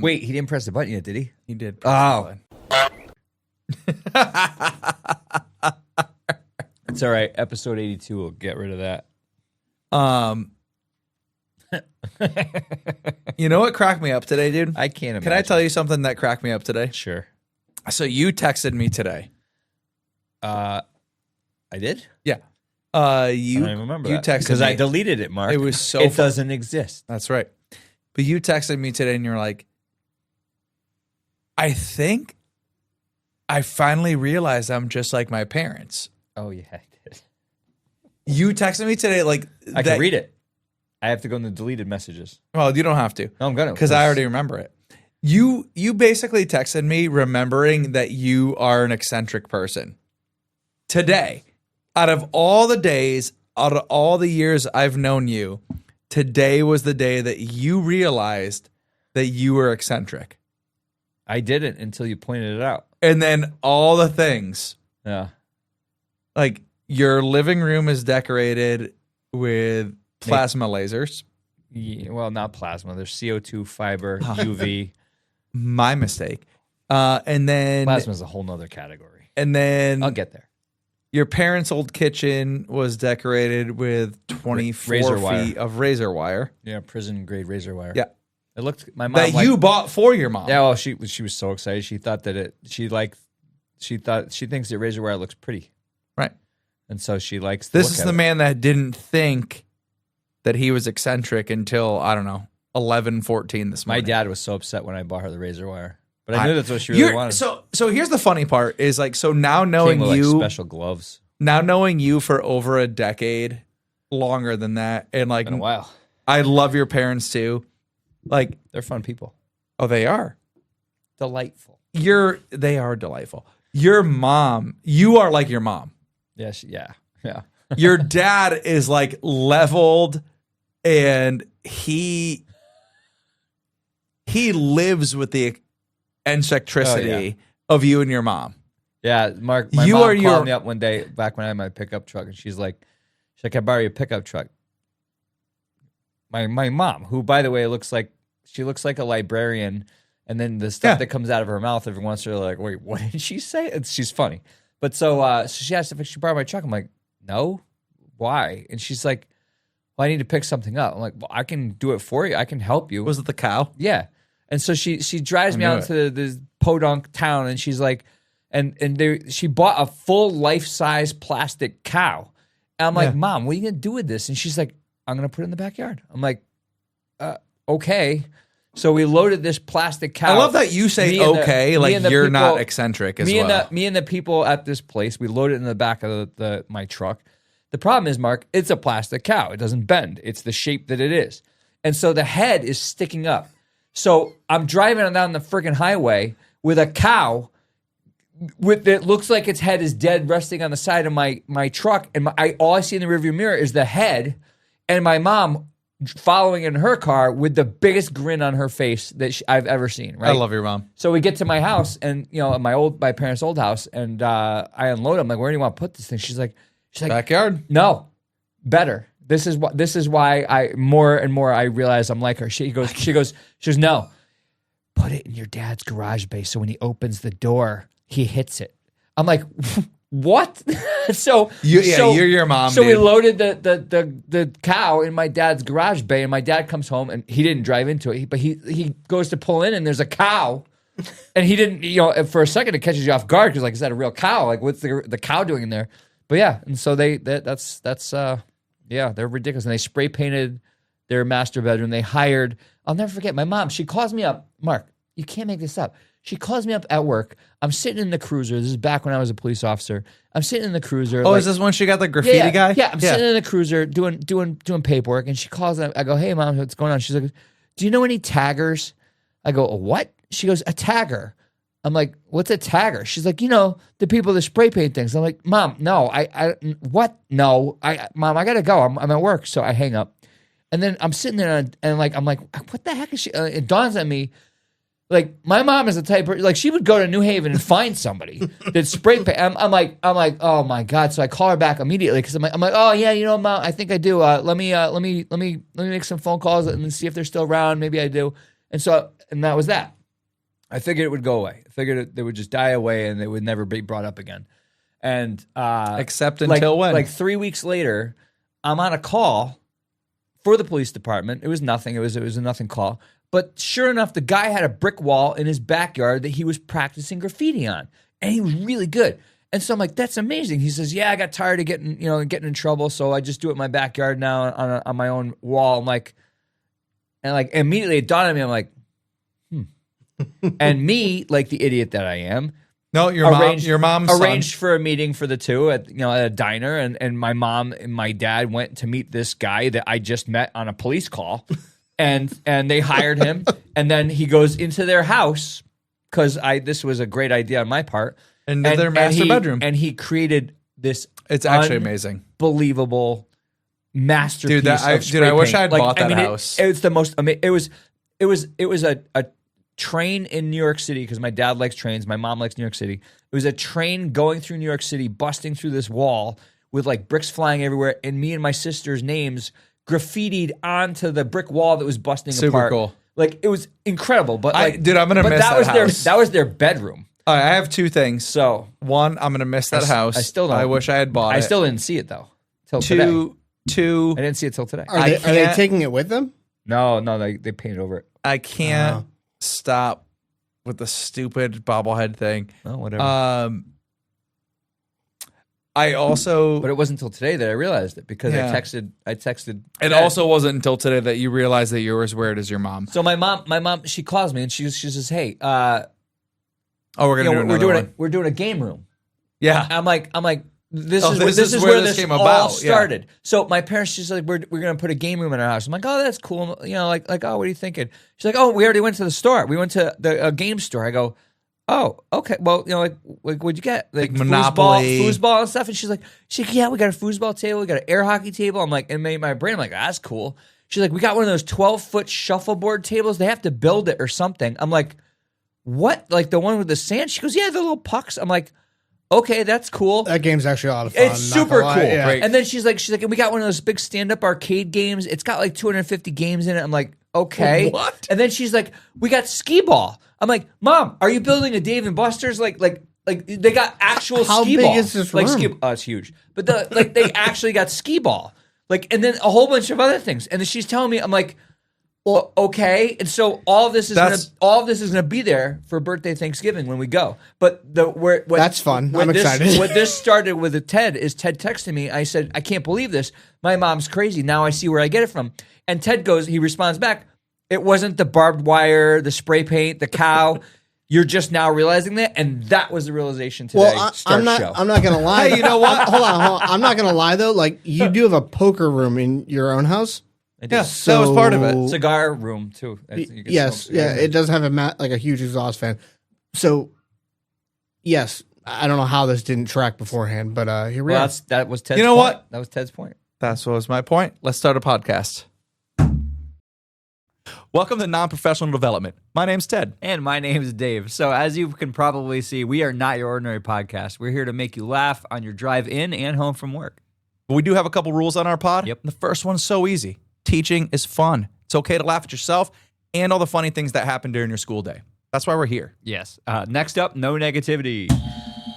Wait, he didn't press the button yet, did he? He did. Oh. It's all right. Episode 82 will get rid of that. You know what cracked me up today, dude? I can't imagine. Can I tell you something that cracked me up today? Sure. So you texted me today. I did? Yeah. You I don't even remember you that. texted because me. I deleted it, Mark. It was so It fun. doesn't exist. That's right. But you texted me today and you're like, I think I finally realized I'm just like my parents. Oh, yeah, I did. You texted me today like I can read it. I have to go in the deleted messages. Well, you don't have to. No, I'm going to. Because I already remember it. You basically texted me remembering that you are an eccentric person. Today, out of all the days, out of all the years I've known you, today was the day that you realized that you were eccentric. I didn't until you pointed it out. And then all the things. Yeah. Like your living room is decorated with plasma lasers. Yeah, well, not plasma. There's CO2, fiber, UV. My mistake. And then Plasma's a whole nother category. And then I'll get there. Your parents' old kitchen was decorated with 24 razor feet of razor wire. Yeah, prison grade razor wire. Yeah. It looked my mom that you bought for your mom. Yeah, well, she was so excited. She thought that she thinks that razor wire looks pretty. Right. And so she likes This is the man that didn't think that he was eccentric until, I don't know, 11:14 this morning. My dad was so upset when I bought her the razor wire. But I knew that's what she really wanted. So here's the funny part is like, so now knowing Came with, you, like, special gloves. Now knowing you for over a decade, longer than that, and like Been a while. I love your parents too. Like they're fun people. Oh, they are delightful. They are delightful. Your mom, you are like your mom. Yeah, yeah. Your dad is like leveled, and he lives with the eccentricity of you and your mom. Yeah, Mark, my mom called me up one day back when I had my pickup truck, and she's like, can I borrow your pickup truck? My mom, who, by the way, looks like a librarian, and then the stuff that comes out of her mouth every once in a while, like, wait, what did she say? She's funny. But so she asked if she borrowed my truck. I'm like, no, why? And she's like, well, I need to pick something up. I'm like, well, I can do it for you. I can help you. Was it the cow? Yeah. And so she drives me out to this podunk town, and she's like, she bought a full life-size plastic cow. And I'm like, Mom, what are you going to do with this? And she's like, I'm going to put it in the backyard. I'm like, okay. So we loaded this plastic cow. I love that you say okay, like you're not eccentric as well. Me and the people at this place, we loaded it in the back of my truck. The problem is, Mark, it's a plastic cow. It doesn't bend. It's the shape that it is. And so the head is sticking up. So I'm driving down the freaking highway with a cow it looks like its head is dead, resting on the side of my truck. And all I see in the rearview mirror is the head, and my mom following in her car with the biggest grin on her face that I've ever seen. Right? I love your mom. So we get to my house, and my parents' old house, and I unload. I'm like, where do you want to put this thing? She's like, backyard. No, better. This is why I more and more I realize I'm like her. She goes, no, put it in your dad's garage bay, so when he opens the door, he hits it. I'm like, what? You're your mom. So dude. we loaded the cow in my dad's garage bay, and my dad comes home, and he didn't drive into it, but he goes to pull in, and there's a cow, and he didn't. For a second it catches you off guard because like, is that a real cow? Like, what's the cow doing in there? But yeah, and so that's they're ridiculous, and they spray painted their master bedroom. They hired. I'll never forget my mom. She calls me up, Mark. You can't make this up. She calls me up at work. I'm sitting in the cruiser. This is back when I was a police officer. I'm sitting in the cruiser. Oh, is this when she got the graffiti guy? Yeah, I'm sitting in the cruiser doing paperwork, and she calls. I go, hey, Mom, what's going on? She's like, do you know any taggers? I go, a what? She goes, a tagger. I'm like, what's a tagger? She's like, the people that spray paint things. I'm like, Mom, no, what? No, Mom, I gotta go. I'm at work, so I hang up. And then I'm sitting there, and I'm like, what the heck is she? It dawns on me. Like, my mom is the type of, like, she would go to New Haven and find somebody that spray paint. I'm like, oh my God. So I call her back immediately because I'm like, oh yeah, Mom, I think I do. Let me make some phone calls and see if they're still around. Maybe I do. And that was that. I figured it would go away. I figured they would just die away and it would never be brought up again. And except until when? Like 3 weeks later, I'm on a call for the police department. It was nothing. It was a nothing call. But sure enough, the guy had a brick wall in his backyard that he was practicing graffiti on, and he was really good. And so I'm like, that's amazing. He says, yeah, I got tired of getting in trouble, so I just do it in my backyard now on my own wall. I'm like, and like immediately it dawned on me. I'm like, and me, like the idiot that I am. No, your mom's arranged for a meeting for the two at a diner, and my mom and my dad went to meet this guy that I just met on a police call, and they hired him, and then he goes into their house because this was a great idea on my part, and their master bedroom, and he created this. It's actually amazing, believable masterpiece. I wish I had bought that house. It's the most. It was a train in New York City because my dad likes trains. My mom likes New York City. It was a train going through New York City, busting through this wall with like bricks flying everywhere, and me and my sister's names graffitied onto the brick wall that was busting apart. Super cool. Like it was incredible. But I'm gonna miss that house. That was their bedroom. All right, I have two things. So one, I'm gonna miss that house. I still don't. I wish I had bought it. I still didn't see it though. Till today. I didn't see it till today. Are they taking it with them? No, they painted over it. I can't stop with the stupid bobblehead thing. Oh, whatever. I also, but it wasn't until today that I realized it because I texted. It also wasn't until today that you realized that you were as weird as your mom. So my mom, she calls me and she says, "Hey, we're doing a game room." Yeah, I'm like, this is where this came all about. started. Yeah. So my parents just like, we're gonna put a game room in our house. I'm like, oh, that's cool. Like, oh, what are you thinking? She's like, oh, we already went to the store. We went to a game store. I go, oh, okay. Well, like what'd you get? Like Monopoly, foosball and stuff. And she's like, yeah, we got a foosball table. We got an air hockey table. I'm like, and in my brain, I'm like, that's cool. She's like, we got one of those 12-foot shuffleboard tables. They have to build it or something. I'm like, what? Like the one with the sand? She goes, yeah, the little pucks. I'm like, okay, that's cool. That game's actually a lot of fun. It's super cool. Yeah. And then she's like, and we got one of those big stand-up arcade games. It's got like 250 games in it. I'm like, okay. What? And then she's like, we got skee ball. I'm like, Mom, are you building a Dave and Buster's? Like they got actual How skee big ball. is this room? It's huge. But they actually got skee ball. Like, and then a whole bunch of other things. And then she's telling me, I'm like, well, okay, and so all of this is gonna be there for birthday Thanksgiving when we go. But that's fun. I'm excited. What this started with Ted texted me. I said, I can't believe this. My mom's crazy. Now I see where I get it from. And Ted he responds back, it wasn't the barbed wire, the spray paint, the cow. You're just now realizing that, and that was the realization today. Well, I'm not gonna lie. Hey, you know what? Hold on. I'm not gonna lie though. Like you do have a poker room in your own house. Yeah, that was part of it. Cigar room too. Yes, it does have a huge exhaust fan. So, yes, I don't know how this didn't track beforehand, but here we are. That was Ted's. You know point. what? That was Ted's point. That was my point. Let's start a podcast. Welcome to Non-Professional Development. My name's Ted. And my name's Dave. So as you can probably see, we are not your ordinary podcast. We're here to make you laugh on your drive in and home from work. But we do have a couple rules on our pod. Yep. The first one's so easy. Teaching is fun. It's okay to laugh at yourself and all the funny things that happen during your school day. That's why we're here. Yes. Next up, no negativity.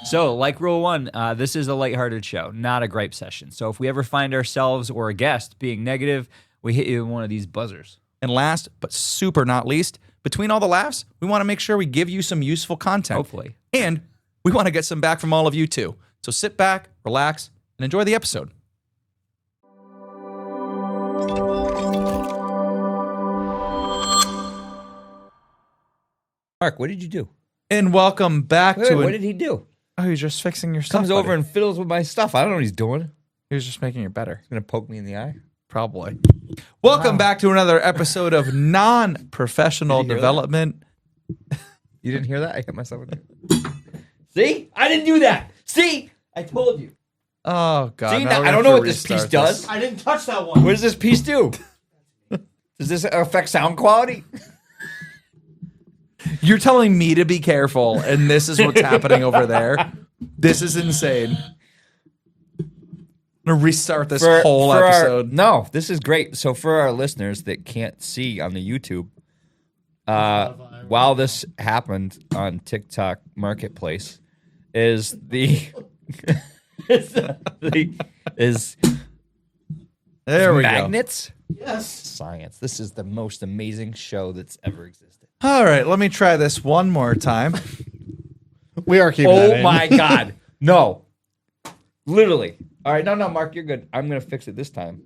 So, like rule one, this is a lighthearted show, not a gripe session. So if we ever find ourselves or a guest being negative, we hit you with one of these buzzers. And last, but super not least, between all the laughs, we want to make sure we give you some useful content. Hopefully. And we want to get some back from all of you too. So sit back, relax, and enjoy the episode. Mark, what did you do? And welcome back to what did he do? Oh, he's just fixing your stuff. Comes over and fiddles with my stuff. I don't know what he's doing. He was just making it better. He's going to poke me in the eye? Probably. Welcome back to another episode of Non-Professional Development. You didn't hear that? I hit myself with it. See? I didn't do that. See? I told you. Oh, God. See, I don't know what this piece does. I didn't touch that one. What does this piece do? Does this affect sound quality? You're telling me to be careful, and this is what's happening over there. This is insane. I'm going to restart this whole episode. No, this is great. So for our listeners that can't see on the YouTube, while this happened on TikTok Marketplace, is There we go. magnets. Yes. Science. This is the most amazing show that's ever existed. All right, let me try this one more time. We are keeping that Oh in. my God. No. Literally. All right. No, Mark, you're good. I'm going to fix it this time.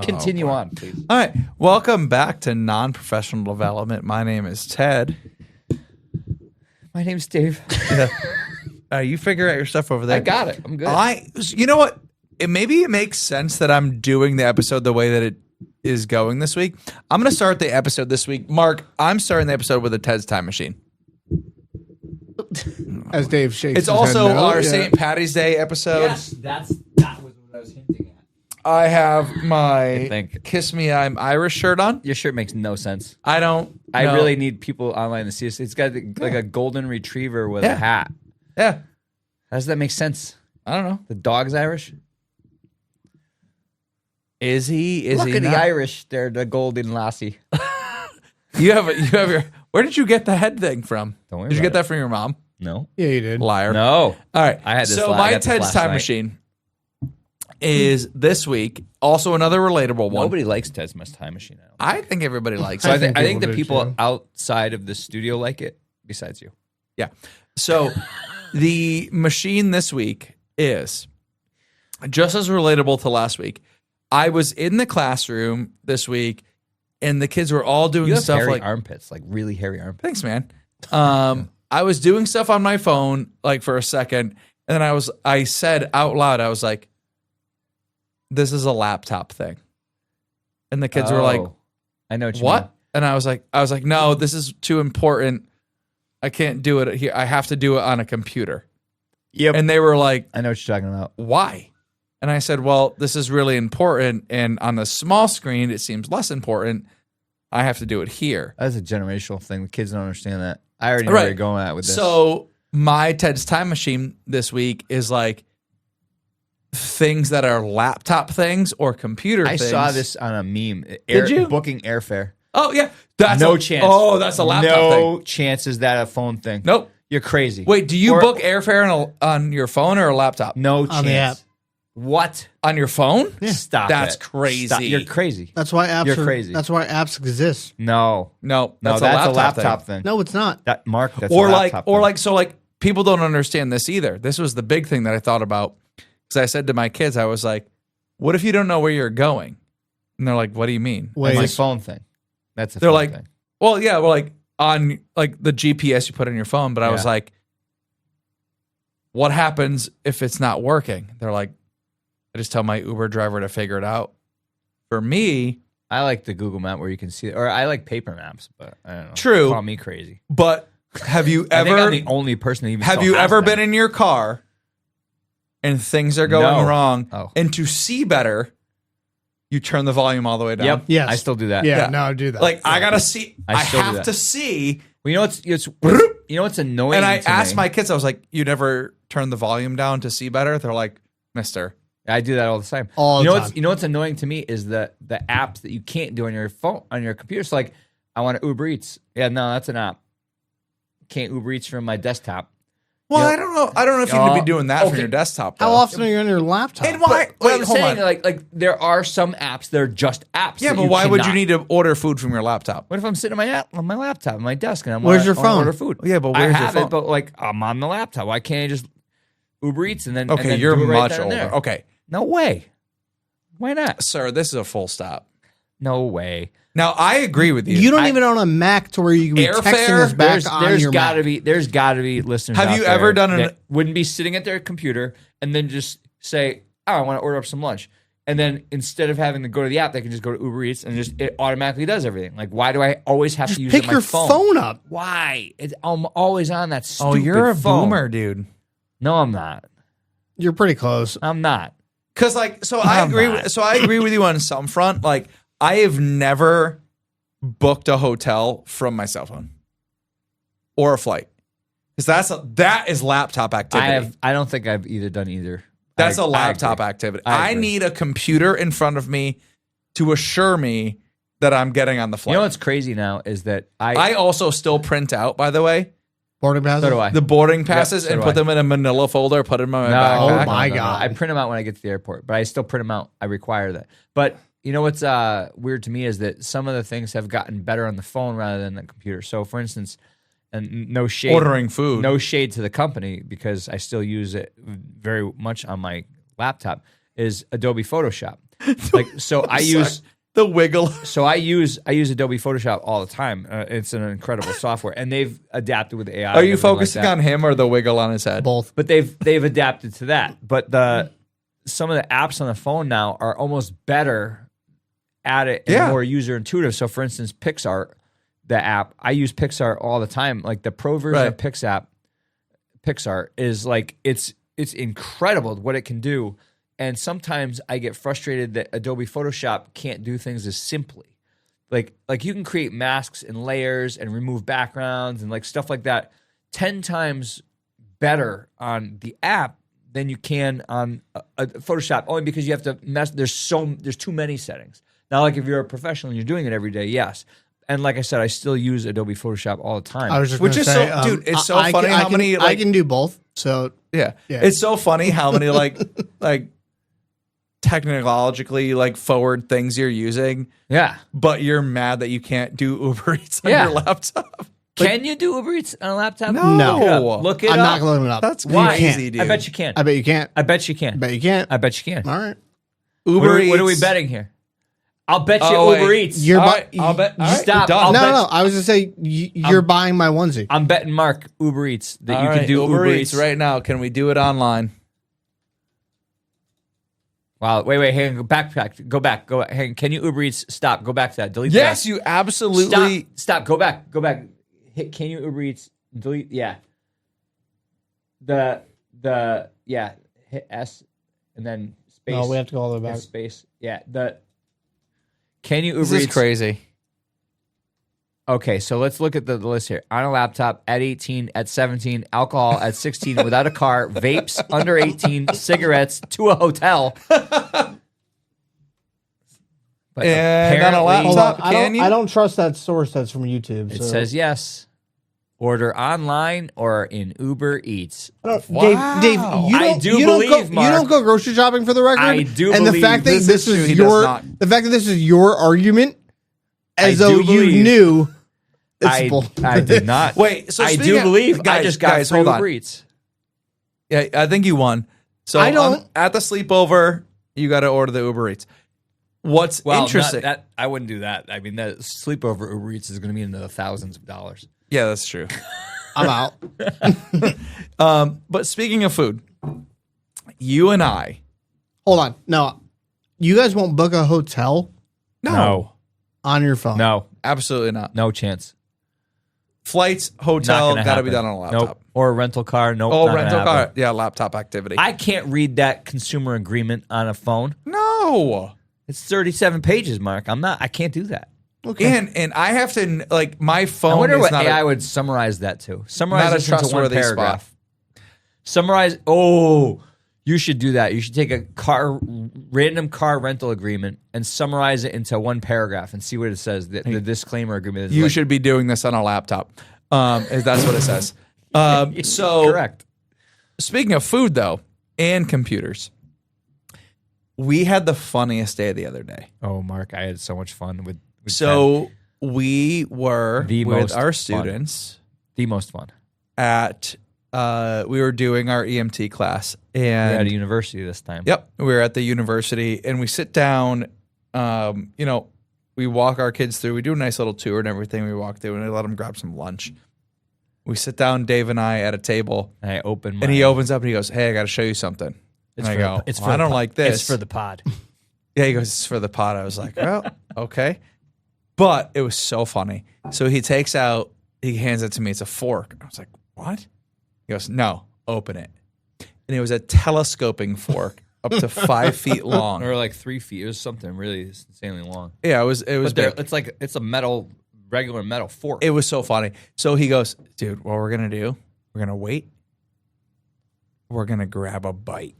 Continue on, please. All right, welcome back to Non-Professional Development. My name is Ted. My name's Dave. You figure out your stuff over there. I got it. I'm good. You know what? Maybe it makes sense that I'm doing the episode the way that it is going this week. I'm going to start the episode this week. Mark, I'm starting the episode with a Ted's Time Machine. As Dave shakes. It's his also head no. our Yeah. St. Patty's Day episode. that was what I was hinting at. I have my think. Kiss Me I'm Irish shirt on. Your shirt makes no sense. I really need people online to see this. It's got like a golden retriever with a hat. Yeah. How does that make sense? I don't know. The dog's Irish? Is he? Look he at not? the Irish. They're the golden lassie. You have your. Where did you get the head thing from? Don't worry Did you about get that from your mom? No. Yeah, you did. Liar. No. All right. I had this So I my got this Ted's last Time night. Machine is this week. Also another relatable one. Nobody likes Ted's Time Machine. I think everybody likes So it. I think people the do, people too. outside of the studio like it, besides you. Yeah. So the machine this week is just as relatable to last week. I was in the classroom this week, and the kids were all doing You have stuff hairy like armpits, like really hairy armpits. Thanks, man. I was doing stuff on my phone like for a second, and then I said out loud, I was like, "This is a laptop thing," and the kids were like, I know what you "What?" mean. And I was like, "No, this is too important. I can't do it here. I have to do it on a computer." Yep. And they were like, I know what you're talking about. "Why?" And I said, "Well, this is really important, and on the small screen, it seems less important. I have to do it here." That's a generational thing. The kids don't understand that. I already know where you're going at with this. So my Ted's Time Machine this week is like things that are laptop things or computer I things. saw this on a meme. Did you? Booking airfare. Oh yeah, that's No chance. Oh, that's a laptop No thing. chance is that a phone thing. Nope. You're crazy. Wait, do you Or- book airfare on your phone or a laptop? No On the app. chance. What? On your phone? Stop That's it. crazy. Stop. You're crazy. That's why apps You're are crazy. That's why apps exist. No. No, No, that's, that's a laptop thing. thing. No, it's not. That Mark, that's Or a like, laptop or thing. like, so like people don't understand this either. This was the big thing that I thought about because I said to my kids, I was like, "What if you don't know where you're going?" And they're like, "What do you mean?" Wait, That's a phone thing. That's a They're phone like, thing. Well, yeah, well, like on like the GPS you put on your phone, but I was Yeah. like, what happens if it's not working? They're like, I just tell my Uber driver to figure it out. For me, I like the Google map where you can see it. Or I like paper maps, but I don't know. True. Call me crazy. but have you I think ever I'm the only person that even have still you has ever them. been in your car and things are going No. wrong, Oh. and to see better, you turn the volume all the way down? Yep. Yes. I still do that. Yeah, Yeah. no, I do that. Like I gotta see. I still do have that. to see. Well, you know what's annoying. And I to asked me? my kids, I was like, "You never turn the volume down to see better?" They're like, "Mister." I do that all the time. All the time. You know what's annoying to me is the apps that you can't do on your phone on your computer. So like, I want to Uber Eats. Yeah, no, that's an app. Can't Uber Eats from my desktop. Well, Yep. I don't know. I don't know if you need to be doing that from Okay. your desktop. Though. How often are you on your laptop? And why? What Wait, I'm hold saying, on. like there are some apps that are just apps. Yeah, that but why would you cannot- need to order food from your laptop? What if I'm sitting on my laptop, on my desk, and Where's your I wanna phone? Order food. Yeah, but I where's your have phone? it, but like I'm on the laptop. Why can't I just Uber Eats and then? Okay, and then you're do it right much then and older. there? Okay, No way. Why not? sir, this is a full stop. No way. Now I agree with you. You don't even own a Mac to where you can be Airfare? texting us back on There's your gotta Mac. be listeners. Have out you there ever done an- that wouldn't be sitting at their computer and then just say, "Oh, I want to order up some lunch," and then instead of having to go to the app, they can just go to Uber Eats and just it automatically does everything. Like, why do I always have to use Pick it on my your phone? phone up. Why? I'm always on that stupid Oh, you're a phone. boomer, dude. No, I'm not. You're pretty close. I'm not. Because like, so I agree. So I agree with you on some front. Like, I have never booked a hotel from my cell phone or a flight because that is laptop activity. I don't think I've either done either. That's a I laptop agree. activity. I I agree. need a computer in front of me to assure me that I'm getting on the flight. You know what's crazy now is that I also still print out, by the way, Boarding passes? so do I. the boarding passes so and do put I. them in a manila folder, put them in my No, backpack. Oh my God. I print them out when I get to the airport, but I still print them out. I require that. But you know what's weird to me is that some of the things have gotten better on the phone rather than the computer. So, for instance, and no shade, Ordering food. no shade to the company because I still use it very much on my laptop. Is Adobe Photoshop. Like so, I use. The wiggle. So I use Adobe Photoshop all the time. It's an incredible software, and they've adapted with AI. Are you and everything focusing like that. on him or the wiggle on his head? Both. But they've adapted to that. But some of the apps on the phone now are almost better at it and more user intuitive. So for instance, Pixar, the app, I use Pixar all the time. Like the pro version of Pixar is like it's incredible what it can do. And sometimes I get frustrated that Adobe Photoshop can't do things as simply. Like you can create masks and layers and remove backgrounds and like stuff like that 10 times better on the app than you can on a Photoshop, only because you have to mess. There's too many settings. Now, like if you're a professional and you're doing it every day, yes. And like I said, I still use Adobe Photoshop all the time. I was just Which gonna is say, so, dude. It's so I funny can, how many. I can do both. So Yeah. Yeah. It's so funny how many like technologically like forward things you're using, yeah. but you're mad that you can't do Uber Eats on Yeah. your laptop. Can you do Uber Eats on a laptop? No. Look it I'm up. not looking it up. That's Why? crazy, dude. I bet you can. I bet you can't. I bet you can. I bet you can't. I bet you can. All right. Uber Eats. What are we betting here? I'll bet you Oh, Uber wait. Eats. You're All bu- right, I'll bet. All right, Stop. done. I'll No, bet- no. I was just say you're buying my onesie. I'm betting Mark Uber Eats that All you right, can do Uber Eats right now. Can we do it online? Wow. Wait. Hang on. Backtrack. Go back. Hang on. Can you Uber Eats? Stop. Go back to that. Delete Yes, that. you absolutely. Stop. Go back. Hit. Can you Uber Eats? Delete. Yeah. Yeah. Hit S and then space. No, we have to go all the way back. Space. Yeah. Can you Uber This is Eats? crazy. Okay, so let's look at the list here. On a laptop, at 18, at 17, alcohol at 16, without a car, vapes under 18, cigarettes to a hotel. But And on a apparently, laptop, I can you? don't trust that source that's from YouTube. it so. says yes. Order online or in Uber Eats. Wow. Dave, I do believe, Mark. you don't go grocery shopping for the record. I do and believe the fact that this this is true, is he does your not. the fact that this is your argument, as I though do you believe- knew. It's bull. I did not. Wait, so I speaking do of- believe I guys, just got free hold on. Uber Eats. Yeah, I think you won. So I don't- at the sleepover, you got to order the Uber Eats. What's Well, interesting? that I wouldn't do that. I mean, that sleepover Uber Eats is going to be in the thousands of dollars. Yeah, that's true. I'm out. But speaking of food, you and I. Hold on. No, you guys won't book a hotel No. on your phone. No, Absolutely not. no chance. Flights, Not hotel, gonna got to be happen. done on a laptop. Nope. Or a rental car. Nope. Oh, not gonna rental happen. car. Yeah, laptop activity. I can't read that consumer agreement on a phone. No. It's 37 pages, Mark. I can't do that. Okay. And I have to, like, my phone I wonder is what not AI a, would summarize that to. Summarize not a this into one trustworthy paragraph. spot. Summarize. Oh, you should do that. You should take a random car rental agreement and summarize it into one paragraph and see what it says. The disclaimer agreement is You like, should be doing this on a laptop. If that's what it says. So correct. speaking of food, though, and computers, we had the funniest day the other day. Oh, Mark, I had so much fun with Ted. So we were The with most our fun. students The most fun. at we were doing our EMT class, We're at and a university this time. yep, we were at the university, and we sit down. We walk our kids through. We do a nice little tour and everything. We walk through, and we let them grab some lunch. We sit down, Dave and I, at a table, And I opened my. and he opens up and he goes, "Hey, I got to show you something." And I go, it's "Well, I the don't pod. like this." It's for the pod. Yeah, he goes, "It's for the pot." I was like, "Well, okay." But it was so funny. So he hands it to me. It's a fork. I was like, "What?" He goes, "No, open it." And it was a telescoping fork up to 5 feet long. Or like 3 feet. It was something really insanely long. Yeah, it was But big. it's a regular metal fork. It was so funny. So he goes, "Dude, what we're going to do, we're going to wait. We're going to grab a bite."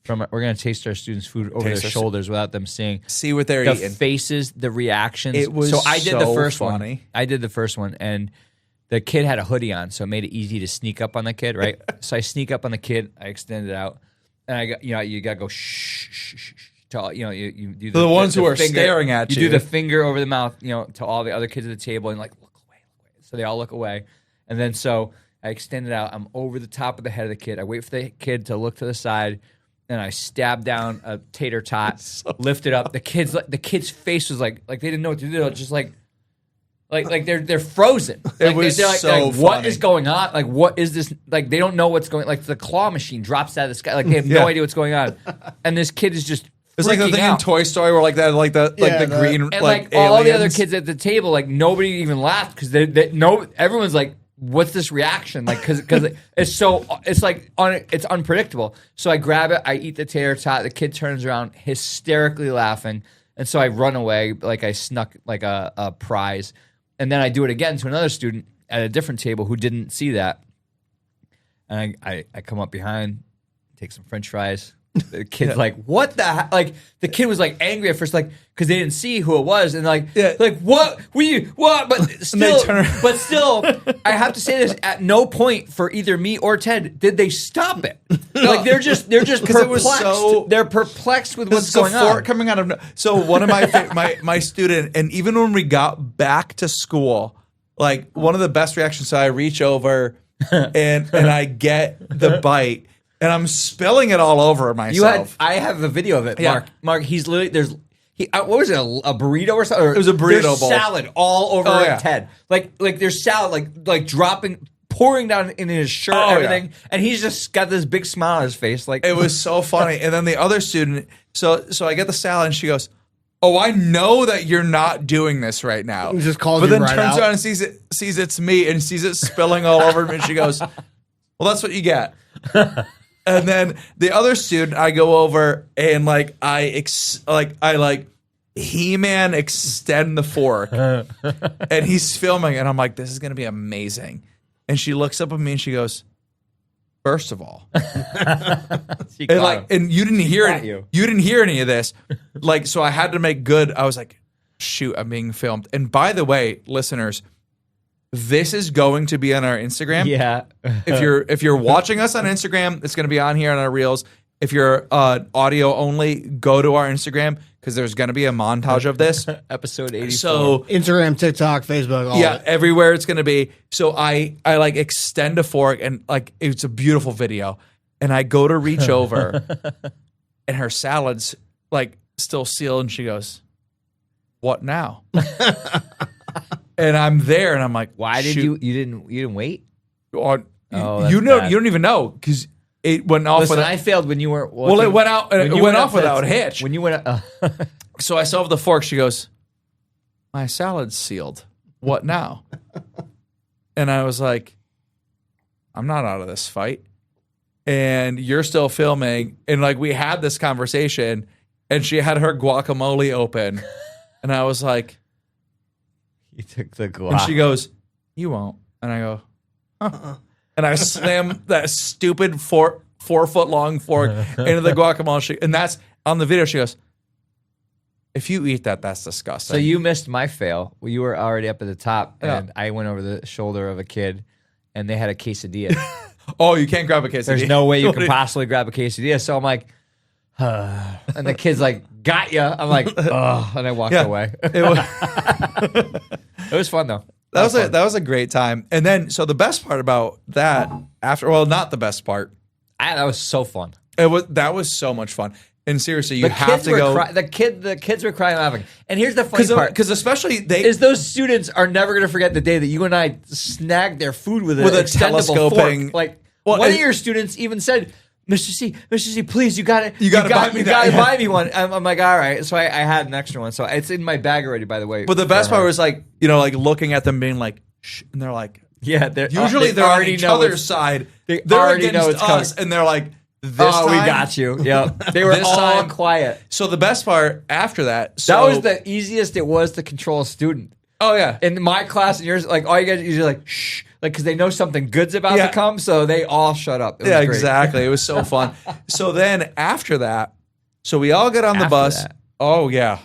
we're gonna taste our students' food over their shoulders without them seeing. See what they're the eating. faces, the reactions. It was so I did the first funny. one. I did the first one, and the kid had a hoodie on, so it made it easy to sneak up on the kid, right? So I sneak up on the kid, I extend it out, and I got, you gotta go shh, shh, shh, shh to all, you do the ones who are staring at you. You do the finger over the mouth, to all the other kids at the table, and like look away. So they all look away, and then so I extend it out. I'm over the top of the head of the kid. I wait for the kid to look to the side. And I stabbed down a tater tot, lift it up. The kid's face was like they didn't know what to do. Just like they're frozen. It was they're so what funny. is going on? Like what is this? Like they don't know what's going. Like the claw machine drops out of the sky. Like they have no idea what's going on. And this kid is just It's like the thing out. in Toy Story where like the green And like all the other aliens. kids at the table, like nobody even laughed because they no everyone's like, what's this reaction? Like because it's unpredictable. So I grab it, I eat the tater tot. The kid turns around, hysterically laughing, and so I run away like I snuck like a prize. And then I do it again to another student at a different table who didn't see that. And I come up behind, take some French fries. The kid's like, what the heck? Like, the kid was like angry at first, like, because they didn't see who it was. And like, what? What? But still, I have to say this, at no point for either me or Ted did they stop it. Like, they're just perplexed. They're perplexed with what's going on. Coming out of so one of my student, and even when we got back to school, like one of the best reactions, so I reach over and I get the bite. And I'm spilling it all over myself. I have a video of it, Yeah. Mark. He's literally what was it? A burrito or something? It was a burrito there's bowl. Salad all over Ted. Like there's salad like dropping, pouring down in his shirt, everything, and he's just got this big smile on his face. Like it was so funny. And then the other student, so I get the salad, and she goes, "Oh, I know that you're not doing this right now." He just calls but you then right turns out. around and sees it's me, and sees it spilling all over me, and she goes, "Well, that's what you get." And then the other student, I go over and like I He-Man extend the fork, and he's filming, and I'm like, this is gonna be amazing. And she looks up at me and she goes, "First of all," and you didn't hear it. You didn't hear any of this, like, so I had to make good. I was like, shoot, I'm being filmed. And by the way, listeners, this is going to be on our Instagram. Yeah. if you're watching us on Instagram, it's going to be on here on our reels. If you're audio only, go to our Instagram because there's going to be a montage of this. Episode 84. So Instagram, TikTok, Facebook, all of it. everywhere it's going to be. So I like extend a fork, and like it's a beautiful video. And I go to reach over, and her salad's like still sealed, and she goes, "What now?" And I'm there, and I'm like, why did you didn't wait? You that's don't bad. even know because it went off. Listen, I failed when you were. Well, it went out. It went off without a hitch. When you went, So I still have the fork. She goes, "My salad's sealed. What now?" And I was like, "I'm not out of this fight." And you're still filming, and like we had this conversation, and she had her guacamole open, and I was like, you took the guac. and she goes, "You won't," and I go, "Huh." And I slam that stupid 4 foot long fork into the guacamole, and that's on the video. She goes, "If you eat that, that's disgusting." So you missed my fail. Well, you were already up at the top, Yeah. and I went over the shoulder of a kid, and they had a quesadilla. Oh, you can't grab a quesadilla. There's no way you can possibly grab a quesadilla. So I'm like, and the kid's like, "Got ya." I'm like, "Oh," and I walked away. It was fun though. That was a great time. And then, so the best part about that not the best part. That was so fun. That was so much fun. And seriously, you have to go. The kids were crying laughing. And here's the funny part, because especially those students are never going to forget the day that you and I snagged their food with an a extendable telescoping. fork. Like Well, one and- of your students even said, "Mr. C, please, you got to buy buy me one." I'm like, all right. So I had an extra one. So it's in my bag already, by the way. But the best part was like, like looking at them being like, "Shh," and they're like, yeah, usually they're on each other's side. They're already know against it's us, coming. and they're like, "This Oh, we time?" got you. Yeah, they were This all time- quiet. So the best part after that, That was the easiest it was to control a student. oh yeah, In my class and yours, like all you guys, you're like shh, like because they know something good's about Yeah. to come, so they all shut up. It was great. exactly. It was so fun. So then after that, so we all get on the After bus. that. Oh yeah,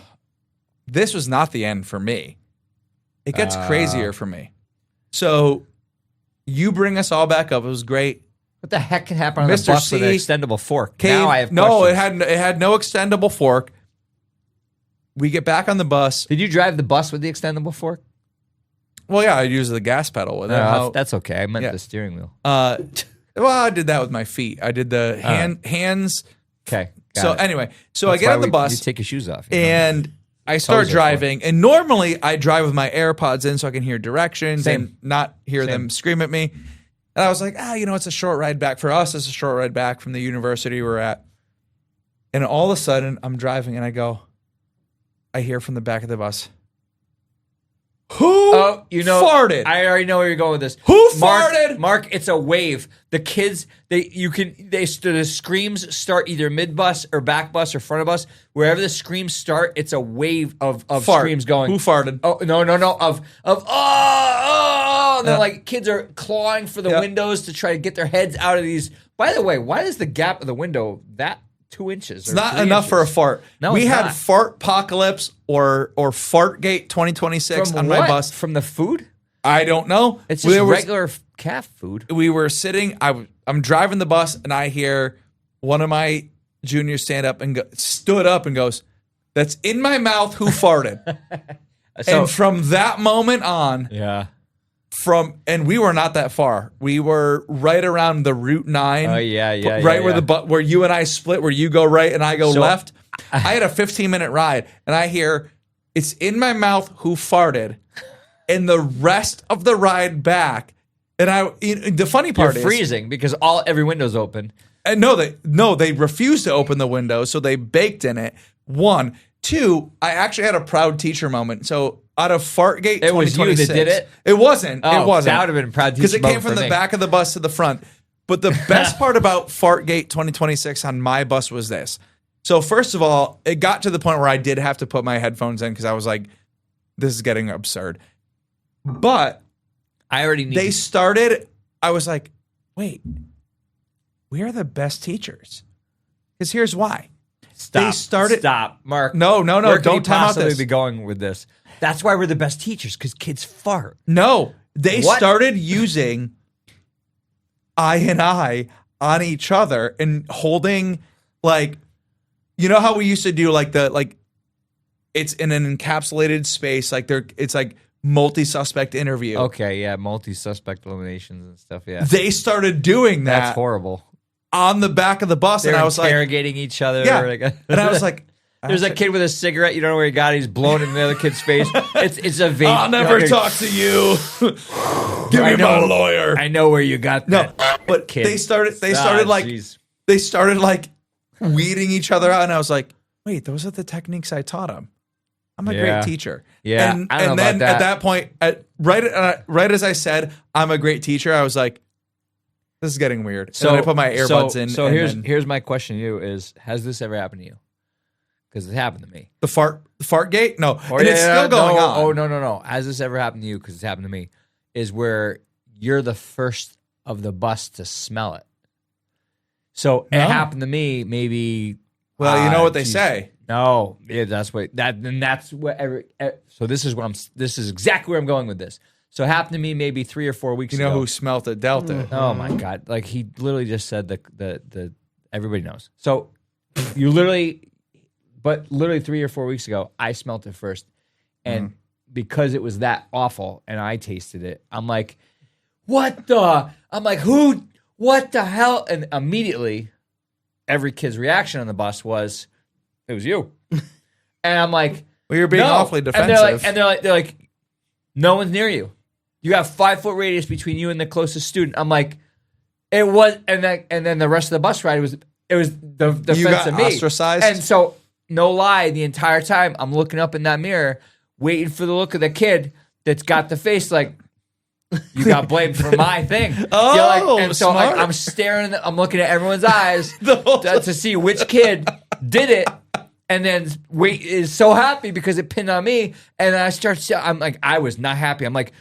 this was not the end for me. It gets crazier for me. So you bring us all back up. It was great. What the heck can happen on the Mr. bus with an C extendable fork? Came, Now I have no, questions. it had no extendable fork. We get back on the bus. Did you drive the bus with the extendable fork? Well, yeah, I used the gas pedal with it. No, that's okay. I meant Yeah. the steering wheel. Well, I did that with my feet. I did the hands. Okay. got So it. anyway, so That's I get why on the you bus take your shoes off. you know? and I start Toes are driving. And normally I drive with my AirPods in so I can hear directions Same. and not hear them scream at me. And I was like, it's a short ride back. For us, it's a short ride back from the university we're at. And all of a sudden, I'm driving and I hear from the back of the bus, who farted? I already know where you're going with this. Who farted? Mark, it's a wave. The kids, the screams start either mid bus or back bus or front of bus. Wherever the screams start, it's a wave of Fart. screams going. Who farted? Oh no! Of oh! And then like kids are clawing for the windows to try to get their heads out of these. By the way, why is the gap of the window that 2 inches? It's not enough for a fart. No, we it's had not. Fartpocalypse or Fartgate 2026 From on what? my bus. From the food? I don't know. It's just There was- regular calf food. We were sitting. I'm driving the bus, and I hear one of my juniors stood up and goes, "That's in my mouth. Who farted?" So, and from that moment on, yeah. and we were not that far. We were right around the Route 9. Oh yeah, right where where you and I split, where you go right and I go So- left. I had a 15-minute ride, and I hear, "It's in my mouth. Who farted?" And the rest of the ride back, and the funny part You're is freezing because every window's open. and they refused to open the window, so they baked in it. 1, 2, I actually had a proud teacher moment. So out of Fartgate, It was you that 2026, did it? It wasn't. Oh, it wasn't. that would have been a proud teacher because it came moment from for the me. back of the bus to the front. But the best part about Fartgate 2026 on my bus was this. So first of all, it got to the point where I did have to put my headphones in because I was like, "This is getting absurd." But I already need. they started. I was like, "Wait, we are the best teachers." Because here's why. Stop, Mark. No, Where could don't you time out possibly this. be going with this? That's why we're the best teachers because kids fart. No, they What? started using I on each other and holding like, you know how we used to do it's in an encapsulated space, it's like multi-suspect interview. Okay, yeah, multi-suspect eliminations and stuff. Yeah, They started doing that that's horrible. on the back of the bus, They're and I was like, interrogating each other. yeah, like- and I was like, There's a kid with a cigarette. You don't know where he got it. He's blowing it in the other kid's face. It's a vape. I'll never talk to you. Give me my lawyer. I know where you got No, that. but kid. they started Jeez. they started like weeding each other out, and I was like, wait, those are the techniques I taught them. I'm a Yeah. great teacher. Yeah, and I don't know then about that. at that point, right as I said, I'm a great teacher, I was like, this is getting weird. So I put my earbuds in. So and here's then here's my question to you: Is has this ever happened to you? Because it happened to me. the fart gate. No, Oh, and it's still going no, on. Oh no! Has this ever happened to you? Because it's happened to me. Is where you're the first of the bus to smell it. So No. it happened to me. Maybe. Well, you know what they geez. say. No, yeah, that's what So this is exactly where I'm going with this. So it happened to me maybe 3 or 4 weeks You know ago. who smelt it? Delta. Oh my god! Like he literally just said the everybody knows. So you literally 3 or 4 weeks ago, I smelt it first, and because it was that awful, and I tasted it, I'm like, what the? I'm like, who? What the hell? And immediately, every kid's reaction on the bus was, it was you, and I'm like, Well, you're being no. awfully defensive. And they're like, no one's near you. You got a 5-foot radius between you and the closest student. I'm like, it was, and then the rest of the bus ride was the defense You got of me. ostracized? And so, no lie, the entire time I'm looking up in that mirror, waiting for the look of the kid that's got the face like, you got blamed for my thing. Oh, You're like, and so smart. I'm staring, I'm looking at everyone's eyes The whole to see which kid did it. And then is so happy because it pinned on me. And then I'm like, I was not happy. I'm like,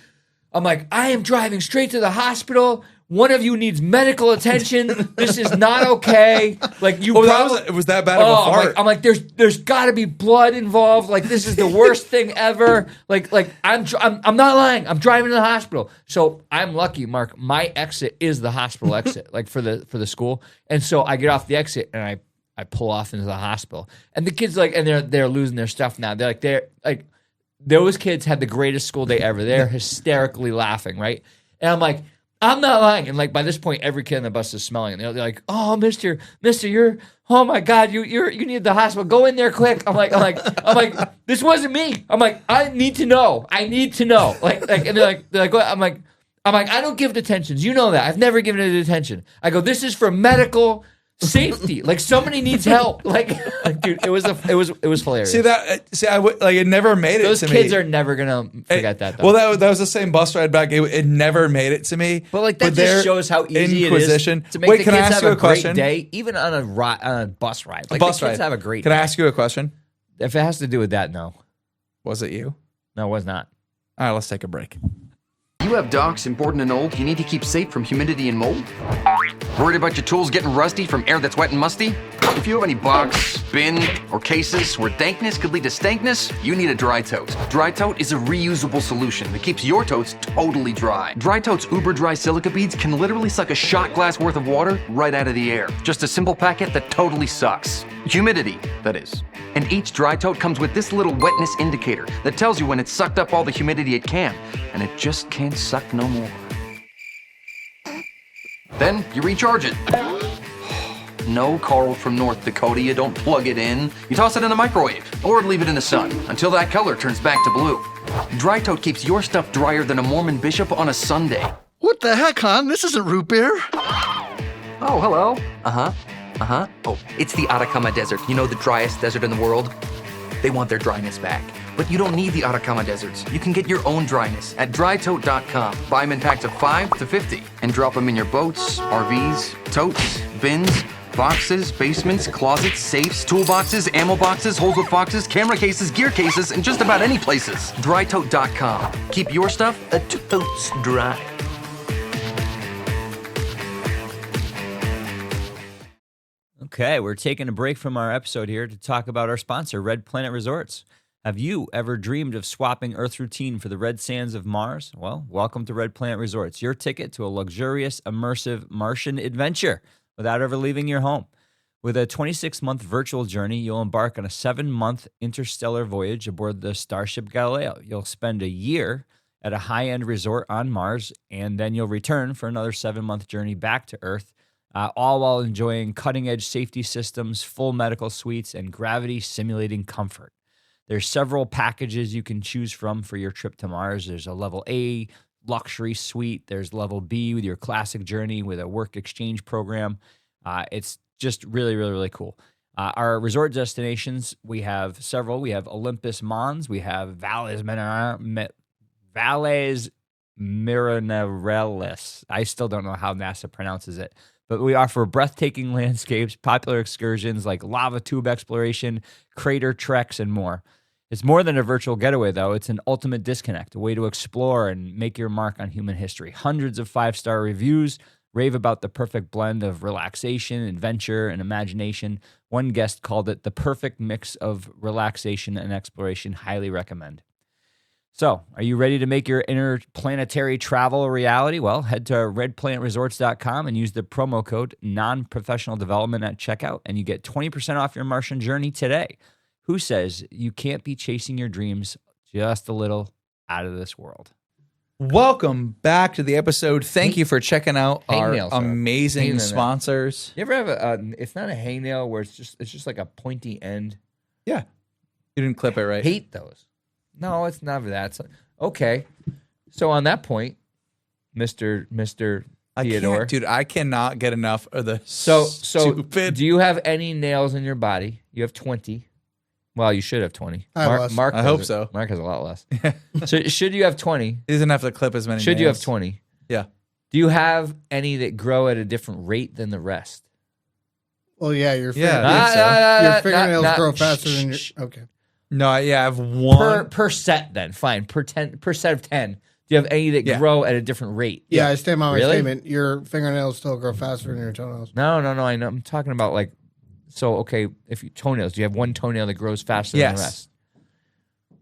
I'm like, I am driving straight to the hospital. One of you needs medical attention. This is not okay. Like you it was that bad of a fart. I'm like, there's got to be blood involved. Like this is the worst thing ever. Like I'm not lying. I'm driving to the hospital. So I'm lucky, Mark. My exit is the hospital exit, like for the school. And so I get off the exit and I pull off into the hospital. And the kids like, and they're losing their stuff now. They're like those kids had the greatest school day ever. They're hysterically laughing, right? And I'm like, I'm not lying. And like by this point, every kid on the bus is smelling. And they're like, "Oh, Mister, you're, oh my God, you need the hospital. Go in there quick." I'm like, this wasn't me. I'm like, I need to know. Like, and they're like, what? I'm like, I don't give detentions. You know that. I've never given a detention. I go, this is for medical safety. Like somebody needs help. Like, dude, it was hilarious. It never made it Those to me. kids are never gonna forget that. Though. Well, that was the same bus ride back. It never made it to me. But like that just shows how easy it is to make the kids have a great day, even on a bus ride. Like the kids have a great day. Can I ask you a question? If it has to do with that, no. Was it you? No, it was not. All right, let's take a break. You have docks important and old you need to keep safe from humidity and mold? Worried about your tools getting rusty from air that's wet and musty? If you have any box, bin, or cases where dankness could lead to stankness, you need a Dry Tote. Dry Tote is a reusable solution that keeps your totes totally dry. Dry Tote's uber dry silica beads can literally suck a shot glass worth of water right out of the air. Just a simple packet that totally sucks. Humidity, that is. And each Dry Tote comes with this little wetness indicator that tells you when it's sucked up all the humidity it can, and it just can't suck no more. Then you recharge it. No, Carl from North Dakota, you don't plug it in. You toss it in the microwave or leave it in the sun until that color turns back to blue. Dry Tote keeps your stuff drier than a Mormon bishop on a Sunday. What the heck, hon? This isn't root beer. Oh, hello. Oh, it's the Atacama Desert. You know, the driest desert in the world? They want their dryness back. But you don't need the Atacama deserts. You can get your own dryness at drytote.com. Buy them in packs of 5 to 50 and drop them in your boats, RVs, totes, bins, boxes, basements, closets, safes, toolboxes, ammo boxes, holes with foxes, camera cases, gear cases, and just about any places. Drytote.com. Keep your stuff a totes dry. Okay, we're taking a break from our episode here to talk about our sponsor, Red Planet Resorts. Have you ever dreamed of swapping Earth's routine for the red sands of Mars? Well, welcome to Red Planet Resorts, your ticket to a luxurious, immersive Martian adventure without ever leaving your home. With a 26-month virtual journey, you'll embark on a 7-month interstellar voyage aboard the Starship Galileo. You'll spend a year at a high-end resort on Mars, and then you'll return for another 7-month journey back to Earth, all while enjoying cutting-edge safety systems, full medical suites, and gravity-simulating comfort. There's several packages you can choose from for your trip to Mars. There's a level A luxury suite. There's level B with your classic journey with a work exchange program. It's just really, really, really cool. Our resort destinations, we have several. We have Olympus Mons. We have Valles Marineris. I still don't know how NASA pronounces it. But we offer breathtaking landscapes, popular excursions like lava tube exploration, crater treks, and more. It's more than a virtual getaway, though. It's an ultimate disconnect, a way to explore and make your mark on human history. Hundreds of 5-star reviews rave about the perfect blend of relaxation, adventure, and imagination. One guest called it the perfect mix of relaxation and exploration. Highly recommend. So, are you ready to make your interplanetary travel a reality? Well, head to redplanetresorts.com and use the promo code non-professional development at checkout, and you get 20% off your Martian journey today. Who says you can't be chasing your dreams just a little out of this world? Welcome back to the episide. Thank you for checking out our Hangnails amazing sponsors. You ever have it's not a hangnail where it's just like a pointy end? Yeah. You didn't clip it right. Hate those. No, it's never that. Okay. So on that point, Mr. Theodore. Dude, I cannot get enough of the So stupid. do you have any nails in your body? You have 20. Well, you should have 20. I have less. Mark I hope so. Mark has a lot less. So should you have 20? He doesn't have to clip as many Should you have nails. 20? Yeah. Do you have any that grow at a different rate than the rest? Well, yeah, your Yeah. fingernails grow faster than your. Okay. No, yeah, I have one. Per set then. Fine. Per set of 10. Do you have any that Yeah. grow at a different rate? Yeah, I stand by my Really? statement. Your fingernails still grow faster than your toenails. No. I know. I'm talking about like, so okay, if you toenails, do you have one toenail that grows faster than the Yes. rest?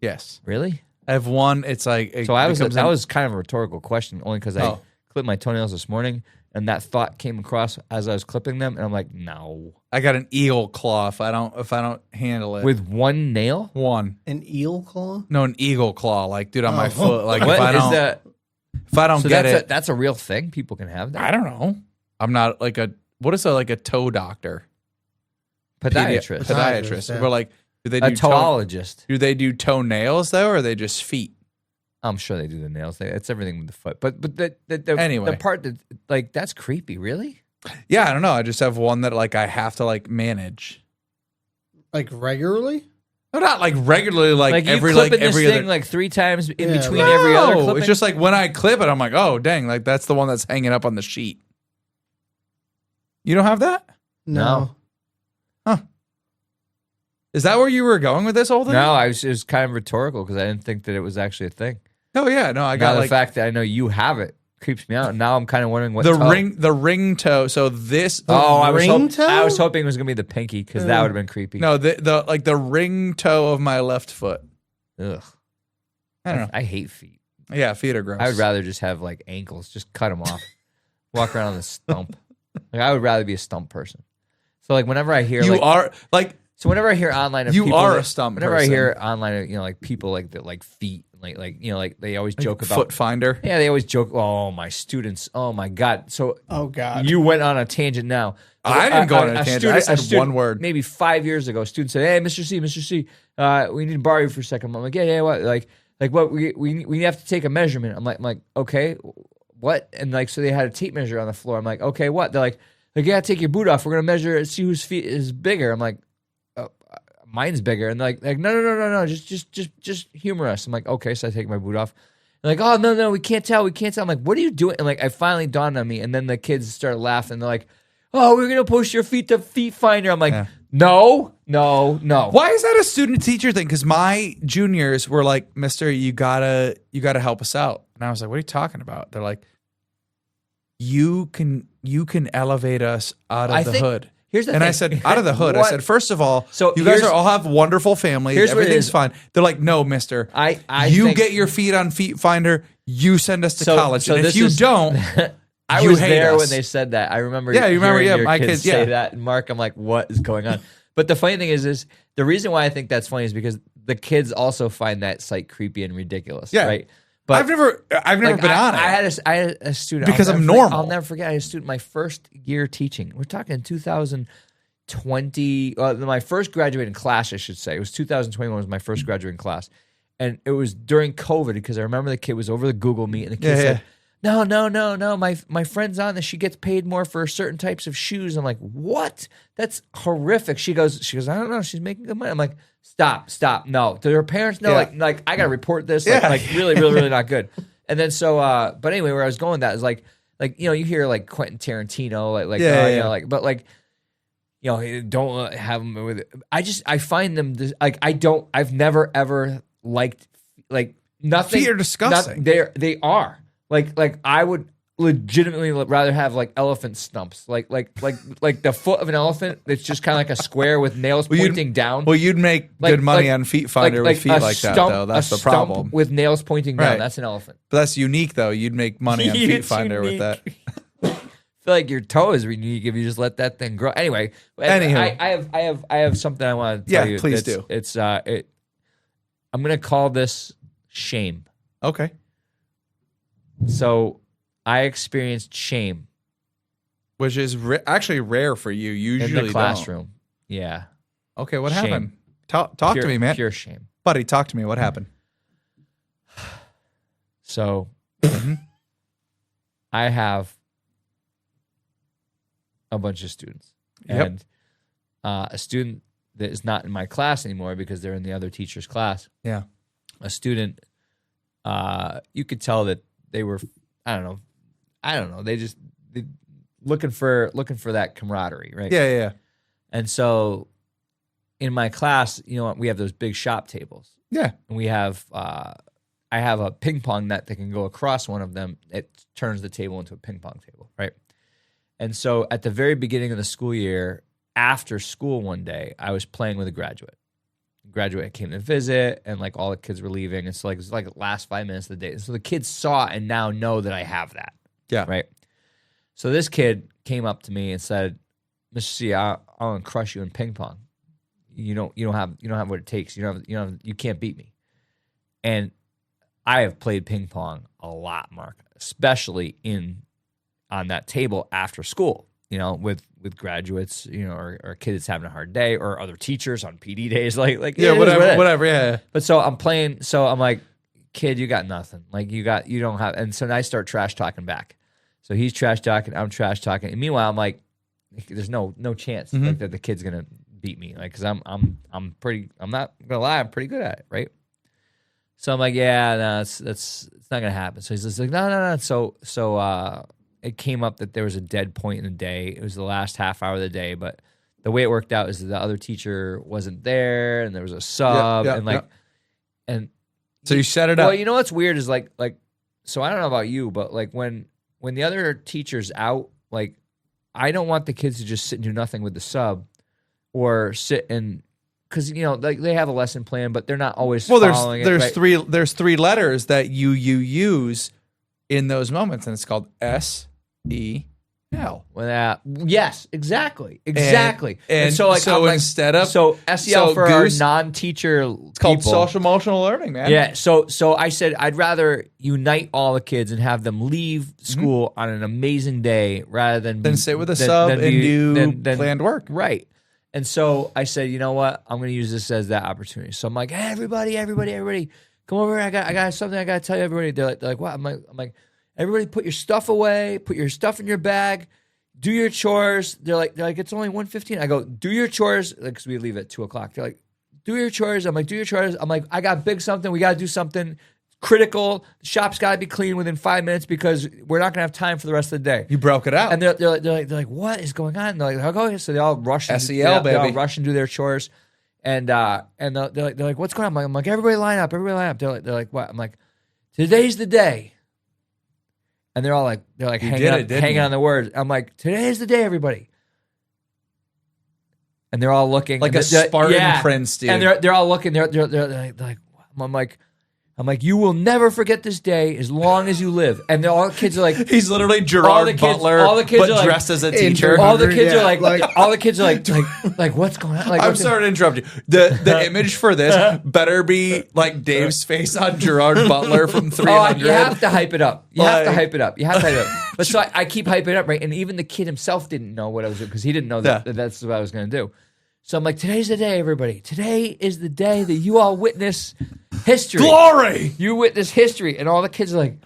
Yes. Really? I have one. It's like So that was kind of a rhetorical question, only because I Oh. clipped my toenails this morning, and that thought came across as I was clipping them, and I'm like, no, I got an eagle claw if I don't handle it. with one nail. one. An eel claw? No, an eagle claw, like dude on my Oh. foot. Like What if I is don't that? if I don't So get that's it, that's a real thing. People can have that. I don't know. I'm not like like a toe doctor. Podiatrist, Podiatrist. yeah. But like do they do a toeologist. do they do toenails though, or are they just feet? I'm sure they do the nails. It's everything with the foot. But the Anyway. the part that like that's creepy. Really? Yeah, I don't know. I just have one that like I have to like manage. Like regularly? No, not like regularly, like you every clipping every this other. thing like 3 times in Yeah, between right. every other No, clipping. it's just like when I clip it, I'm like, oh dang, like that's the one that's hanging up on the sheet. You don't have that? No. Is that where you were going with this whole thing? No, it was kind of rhetorical because I didn't think that it was actually a thing. Oh yeah, no, I Now got the like fact that I know you have it creeps me out. And now I'm kind of wondering what the toe. the ring toe. So this I ring toe? was hoping it was gonna be the pinky because that would have been creepy. no the like the ring toe of my left foot. Ugh. I don't know. I hate feet. Yeah, feet are gross. I would rather just have like ankles. Just cut them off. Walk around on a stump. Like I would rather be a stump person. So like whenever I hear you like, are like so whenever I hear online of You people are that- a stump Whenever person. I hear online, like people like that, like feet, like like they always joke about. foot finder. Yeah, they always joke. Oh, my students. Oh my God. So Oh God. you went on a tangent now. I didn't go on a tangent. I said one word. Maybe 5 years ago, a student said, "Hey, Mr. C, we need to borrow you for a second." I'm like, "Yeah, what? Like what? We have to take a measurement." I'm like, "Okay, what?" And like, so they had a tape measure on the floor. I'm like, "Okay, what?" They're like, "You gotta take your boot off. We're gonna measure it, see whose feet is bigger." I'm like, mine's bigger. And like no, just humor us. I'm like, okay, so I take my boot off. They're like, oh no, we can't tell. I'm like, what are you doing? And like, I finally dawned on me. And then the kids started laughing. They're like, oh, we're gonna push your feet to feet finder. I'm like, Yeah. no. Why is that a student teacher thing? Because my juniors were like, "Mister, you gotta help us out." And I was like, "What are you talking about?" They're like, "You can elevate us out of I the think- hood." here's the and I thing. said, "Out of the hood." I What? said, "First of all, So you guys here's- all have wonderful families. here's what it Everything's is. fine." They're like, "No, Mister, I you think- get your feet on Feet Finder. You send us to So- college, so and if this you is- don't." I You was hate there us. when they said that. I remember. Yeah, you remember, hearing yeah, your my kids kids, say yeah. that. And Mark, I'm like, what is going on? But the funny thing is the reason why I think that's funny is because the kids also find that site creepy and ridiculous. Yeah. Right. But I've never like, been on it. I had a student Because I'll I'm never forget- normal. I'll never forget. I had a student my first year teaching. We're talking 2020. My first graduating class, I should say. It was 2021 was my first graduating class, and it was during COVID because I remember the kid was over the Google Meet, and the kid Yeah, said, "No. My friend's on this. She gets paid more for certain types of shoes." I'm like, "What? That's horrific." She goes, "I don't know. She's making good money." I'm like, "Stop. No. Do her parents know? Yeah. Like I gotta report this. Yeah. Like really not good." And then but anyway, where I was going with that is like you hear like Quentin Tarantino, don't have them with it. I find them I've never ever liked like nothing. Feet are disgusting. They are like I would legitimately rather have like elephant stumps, like the foot of an elephant that's just kind of like a square with nails pointing down. Well, you'd make Like- good money like- on Feet Finder with feet a like that, stump- though. That's a the stump problem. with nails pointing down. Right. That's an elephant. But that's unique, though. You'd make money on Feet It's Finder with that. unique. I feel like your toe is unique if you just let that thing grow. Anyway, Anywho. I have something I want to tell Yeah, you. please It's- do. It's I'm gonna call this shame. Okay. So I experienced shame Which is actually rare for you. Usually in the don't. classroom. Yeah, Okay, what Shame. happened? Talk to me, man. Pure shame. Buddy, talk to me. What happened? So Mm-hmm. I have a bunch of students, Yep. and a student that is not in my class anymore because they're in the other teacher's class. Yeah. A student, you could tell that they were, I don't know. They looking for that camaraderie, right? Yeah. And so, in my class, we have those big shop tables, Yeah. and we have I have a ping pong net that can go across one of them. It turns the table into a ping pong table, right? And so at the very beginning of the school year, after school one day, I was playing with a graduate. Graduate came to visit, and like all the kids were leaving. And so like it was like the last 5 minutes of the day. And so the kids saw and now know that I have that. Yeah. Right. So this kid came up to me and said, "Mr. C, I'm gonna crush you in ping pong. You don't have what it takes. You can't beat me." And I have played ping pong a lot, Mark, especially on that table after school, with graduates, or kids having a hard day, or other teachers on PD days, whatever, yeah. But so I'm playing, so I'm like, "Kid, you got nothing. Like you don't have," and so then I start trash talking back. So he's trash talking, I'm trash talking, and meanwhile I'm like, there's no chance like that the kid's gonna beat me, like, because I'm not gonna lie, I'm pretty good at it, right? So I'm like, yeah, no, it's not gonna happen. So he's just like, no. So it came up that there was a dead point in the day. It was the last half hour of the day, but the way it worked out is that the other teacher wasn't there, and there was a sub, and so you set it up. Well, you know what's weird is like, so I don't know about you, but like when the other teacher's out, like I don't want the kids to just sit and do nothing with the sub, or sit and. Because like they have a lesson plan, but they're not always following there's it. Right? there's three letters that you use in those moments, and it's called SEL. Yes, exactly. And so like so instead of SEL for Goose, our non-teacher, it's called social emotional learning, man. Yeah. So I said I'd rather unite all the kids and have them leave school on an amazing day rather than sit with a sub and do planned work. Right. And so I said, you know what? I'm going to use this as that opportunity. So I'm like, hey, everybody, come over. I got something I got to tell you, everybody. They're like, what? I'm like, everybody, put your stuff away. Put your stuff in your bag. Do your chores. They're like, it's only 1:15. I go, do your chores, because we leave at 2:00. They're like, do your chores. I'm like, do your chores. I'm like, I got big something. We got to do something critical. The shop's got to be clean within 5 minutes because we're not going to have time for the rest of the day. You broke it out. And they're like, what is going on? And they're like, okay. So they all rush. SEL, baby. They all rush and do their chores. And they're like, what's going on? I'm like, everybody line up. They're like, what? I'm like, today's the day. And they're like hanging on the words. I'm like, today's the day, everybody. And they're all looking like a Spartan prince, dude. And they're all looking. They're like, I'm like, you will never forget this day as long as you live. And all the kids are like, he's literally Gerard Butler, but dressed as a teacher. All the kids are like, what's going on? Like, I'm sorry to interrupt you. The image for this better be like Dave's face on Gerard Butler from 300. You have to hype it up. You have to hype it up. But so I keep hyping it up, right? And even the kid himself didn't know what I was doing because he didn't know that that's what I was going to do. So I'm like, today's the day, everybody. Today is the day that you all witness history. Glory! You witness history. And all the kids are like,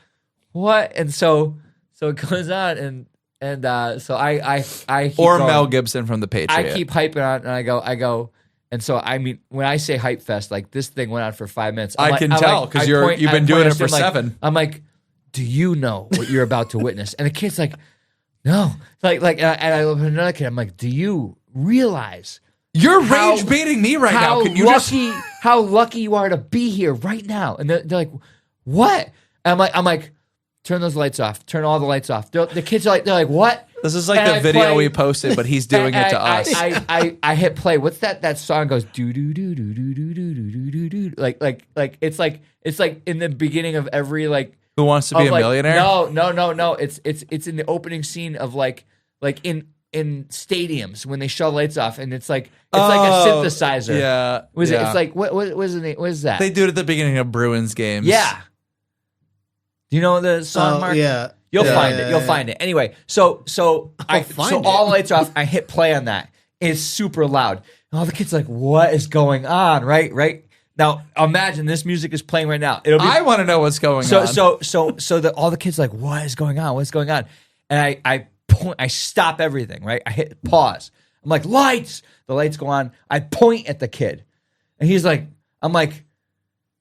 what? And so it goes on. And so I keep or going. Mel Gibson from The Patriot. I keep hyping on, and I go. And so, I mean, when I say hype fest, like this thing went on for 5 minutes. I can tell because you've been doing it for 7. I'm like, do you know what you're about to witness? And the kid's like, no. And I look at another kid. I'm like, do you realize? You're rage baiting me right now. Can you how lucky you are to be here right now? And they're like, what? And I'm like, turn those lights off. Turn all the lights off. The kids are they're like, what? This is like the video we posted, but he's doing it to us. I hit play. What's that song goes do do do do do do do do do do like it's like in the beginning of every like Who Wants to Be a Millionaire? No. It's in the opening scene of like in stadiums when they shut the lights off, and it's like a synthesizer. Yeah. It? It's like what was the name? What is that? They do it at the beginning of Bruins games. Yeah. Do you know the song, Mark? Yeah. You'll find it. You'll find it. Anyway, so all the lights off. I hit play on that. It's super loud. And all the kids are like, what is going on? Right. Now imagine this music is playing right now. I want to know what's going on. So all the kids are like, what is going on? What's going on? And I stop everything, right? I hit pause. I'm like, lights. The lights go on. I point at the kid. And he's like, I'm like,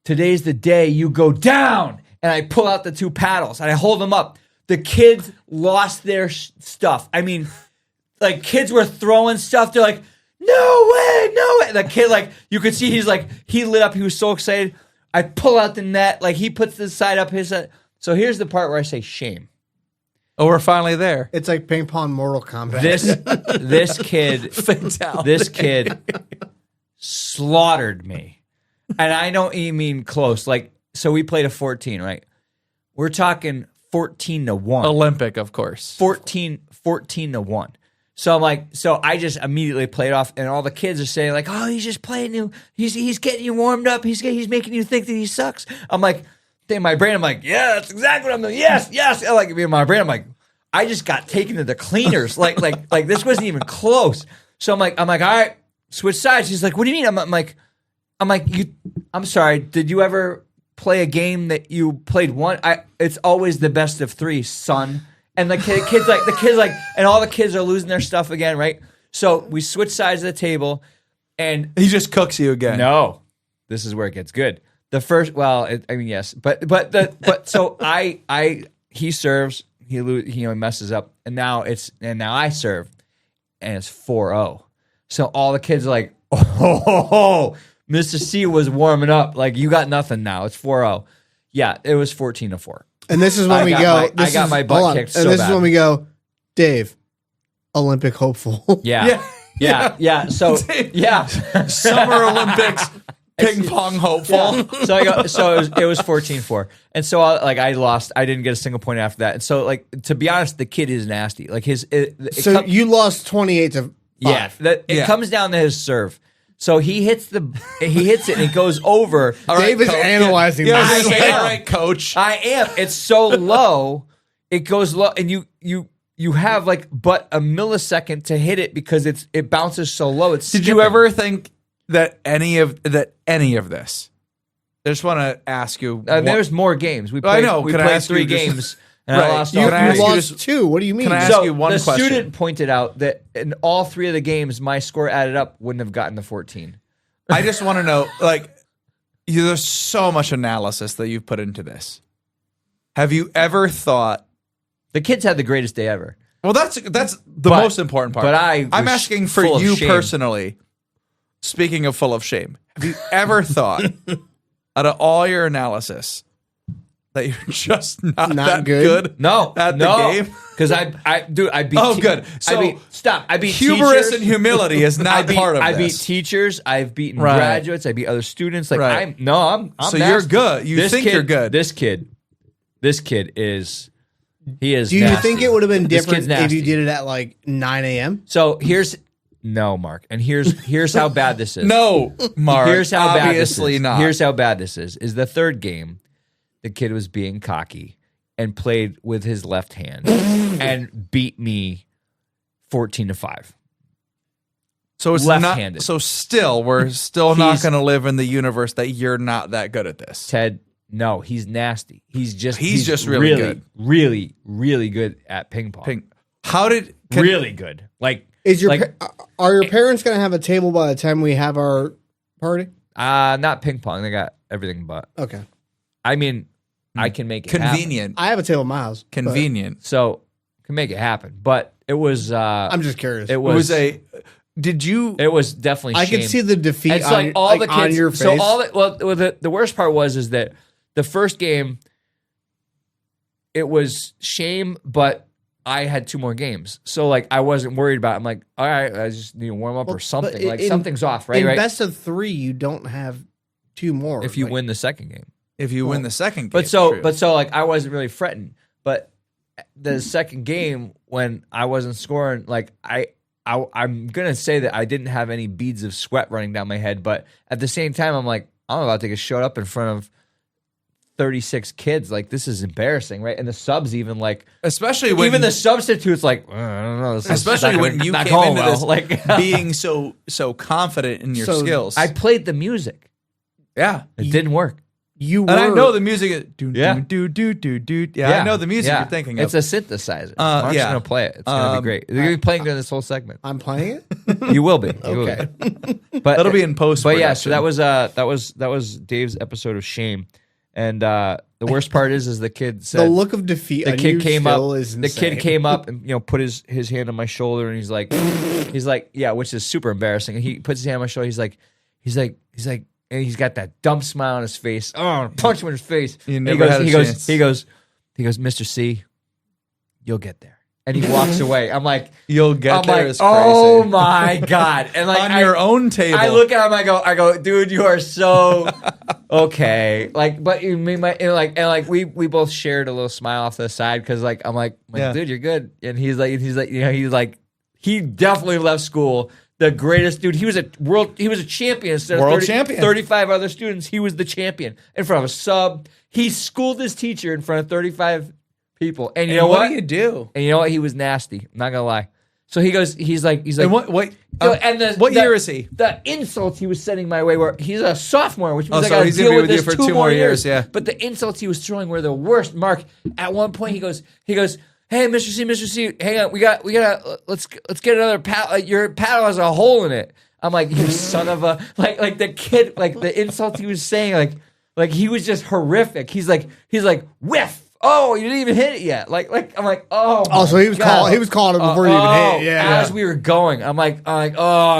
today's the day you go down. And I pull out the 2 paddles and I hold them up. The kids lost their stuff. I mean, like kids were throwing stuff. They're like, no way. The kid, like, you could see he lit up. He was so excited. I pull out the net. Like he puts the side up his side. So here's the part where I say shame. Oh, we're finally there. It's like ping pong Mortal Kombat. This kid slaughtered me. And I don't even mean close. Like, so we played a 14, right? We're talking 14-1. Olympic, of course. 14-1. So I'm like, so I just immediately played off, and all the kids are saying like, "Oh, he's just playing you. He's getting you warmed up. He's making you think that he sucks." I'm like, in my brain, I'm like, "Yeah, that's exactly what I'm doing. Yes." And like in my brain, I'm like, I just got taken to the cleaners. like this wasn't even close. So I'm like, all right, switch sides. He's like, "What do you mean?" I'm like, I'm sorry. Did you ever play a game that you played one? It's always the best of 3, son. And the kids like, and all the kids are losing their stuff again, right? So we switch sides of the table, and He just cooks you again. no, this is where it gets good. The first, yes, but so he serves, he messes up, and now I serve, and it's 4-0. So all the kids are like, oh, Mr. C was warming up, like you got nothing now. It's 4-0. Yeah, it was 14-4. And this is when we go. I got my butt kicked so bad. And this is when we go, Dave, Olympic hopeful. Yeah. So yeah, Summer Olympics ping pong hopeful. So I go. So it was 14-4, and so I lost. I didn't get a single point after that. And so to be honest, the kid is nasty. Like you lost 28-5. Yeah, it comes down to his serve. So he hits it and it goes over. Dave is analyzing this. this. All right, coach. I am. It's so low. It goes low, and you have like but a millisecond to hit it because it bounces so low. Did you ever think that any of this? I just want to ask you. There's more games. We played, I know. We Can I played ask 3 you just- games. And Right. I lost You all can I ask 3. you lost 2. What do you mean? Can I ask you one the question? student pointed out that in all 3 of the games, my score added up wouldn't have gotten the 14. I just want to know, there's so much analysis that you've put into this. Have you ever thought? The kids had the greatest day ever. Well, that's the most important part. But I'm was asking for full of you shame. personally. Speaking of full of shame, have you ever thought, out of all your analysis, that you're just not that good? No, at the game. Because I beat. Oh, good. So I beat hubris teachers. and humility is not part of this. I beat teachers. I've beaten Right. graduates. I beat other students. Like Right. I'm So nasty. you're good. You This think kid- you're good. This kid is. He is. Do you nasty. think it would have been This different kid's if you nasty. did it at like 9 a.m.? So no, Mark, and here's how bad this is. No, Mark. Here's how bad this obviously is. not. Here's how bad this is. Is the third game, the kid was being cocky and played with his left hand and beat me 14-5. So it's left-handed. not. So still, we're still not He's- going to live in the universe that you're not that good at this. Ted, no, he's nasty. He's just really good. Really, really good at ping pong. How did? Really good. Like Are your parents going to have a table by the time we have our party? not ping pong. They got everything but. Okay. I mean, I can make it happen. Convenient. I have a table in my house. but Convenient. So can make it happen. But it was. I'm just curious. It It was. was a. Did you? It was definitely. I shame. could see the defeat It's on, like all the kids on your face. So the worst part was that the first game, it was shame, but I had 2 more games, so like I wasn't worried about it. I'm like, all right, I just need to warm up or something. Like something's off, right? In Right. best of 3, you don't have 2 more. If you Like, win the second game, If you win the second game, but so like I wasn't really fretting. But the second game when I wasn't scoring, like I'm gonna say that I didn't have any beads of sweat running down my head, but at the same time, I'm like, I'm about to get showed up in front of 36 kids. Like, this is embarrassing, right? And the subs even like, especially when even the substitutes like, I don't know. This is especially not when gonna- you not came going into well. this like being so confident in your So skills. I played the music. yeah, It didn't work. you were, and I know the music. Is, Yeah. Yeah, I know the music Yeah. you're thinking of. It's a synthesizer. Mark's yeah. gonna play it. It's gonna be great. You're gonna be playing during this whole segment. I'm playing it. You will be. You will Okay. be. But That'll be in post. But yeah, so that was Dave's episode of shame, and the worst part is the kid said The look of defeat. the on kid you came still up. Is The kid insane. came up and put his hand on my shoulder, and he's like, yeah, which is super embarrassing. And he puts his hand on my shoulder. He's like, and he's got that dumb smile on his face. Oh, I wanna punch him in his face. You And never had a chance. He goes, Mr. C, you'll get there. And he walks away. I'm like, You'll get there. like, Is crazy. oh my God. And like On your own table. I look at him, I go, dude, you are so okay. Like, but you mean and we both shared a little smile off to the side because like I'm like, Yeah. dude, you're good. And he's like, he definitely left school. The greatest dude. He was a champion instead of World champion. 35 other students. He was the champion in front of a sub. He schooled his teacher in front of 35 people. And you know what? do you do? And you know what? He was nasty. I'm not gonna lie. So he's like, And what what year is he? The insults he was sending my way were he's a sophomore, which means I so gotta he's gonna deal be with with this you for 2 more years, yeah. But the insults he was throwing were the worst. Mark, at one point he goes, hey, Mr. C, hang on, we gotta let's get another paddle. Your paddle has a hole in it. I'm like, you son of a like the kid, like the insults he was saying, like he was just horrific. He's like whiff. Oh, you didn't even hit it yet. Like I'm like, oh. Oh, so he was God. he was calling it before you even hit. Yeah. As we were going, I'm like, I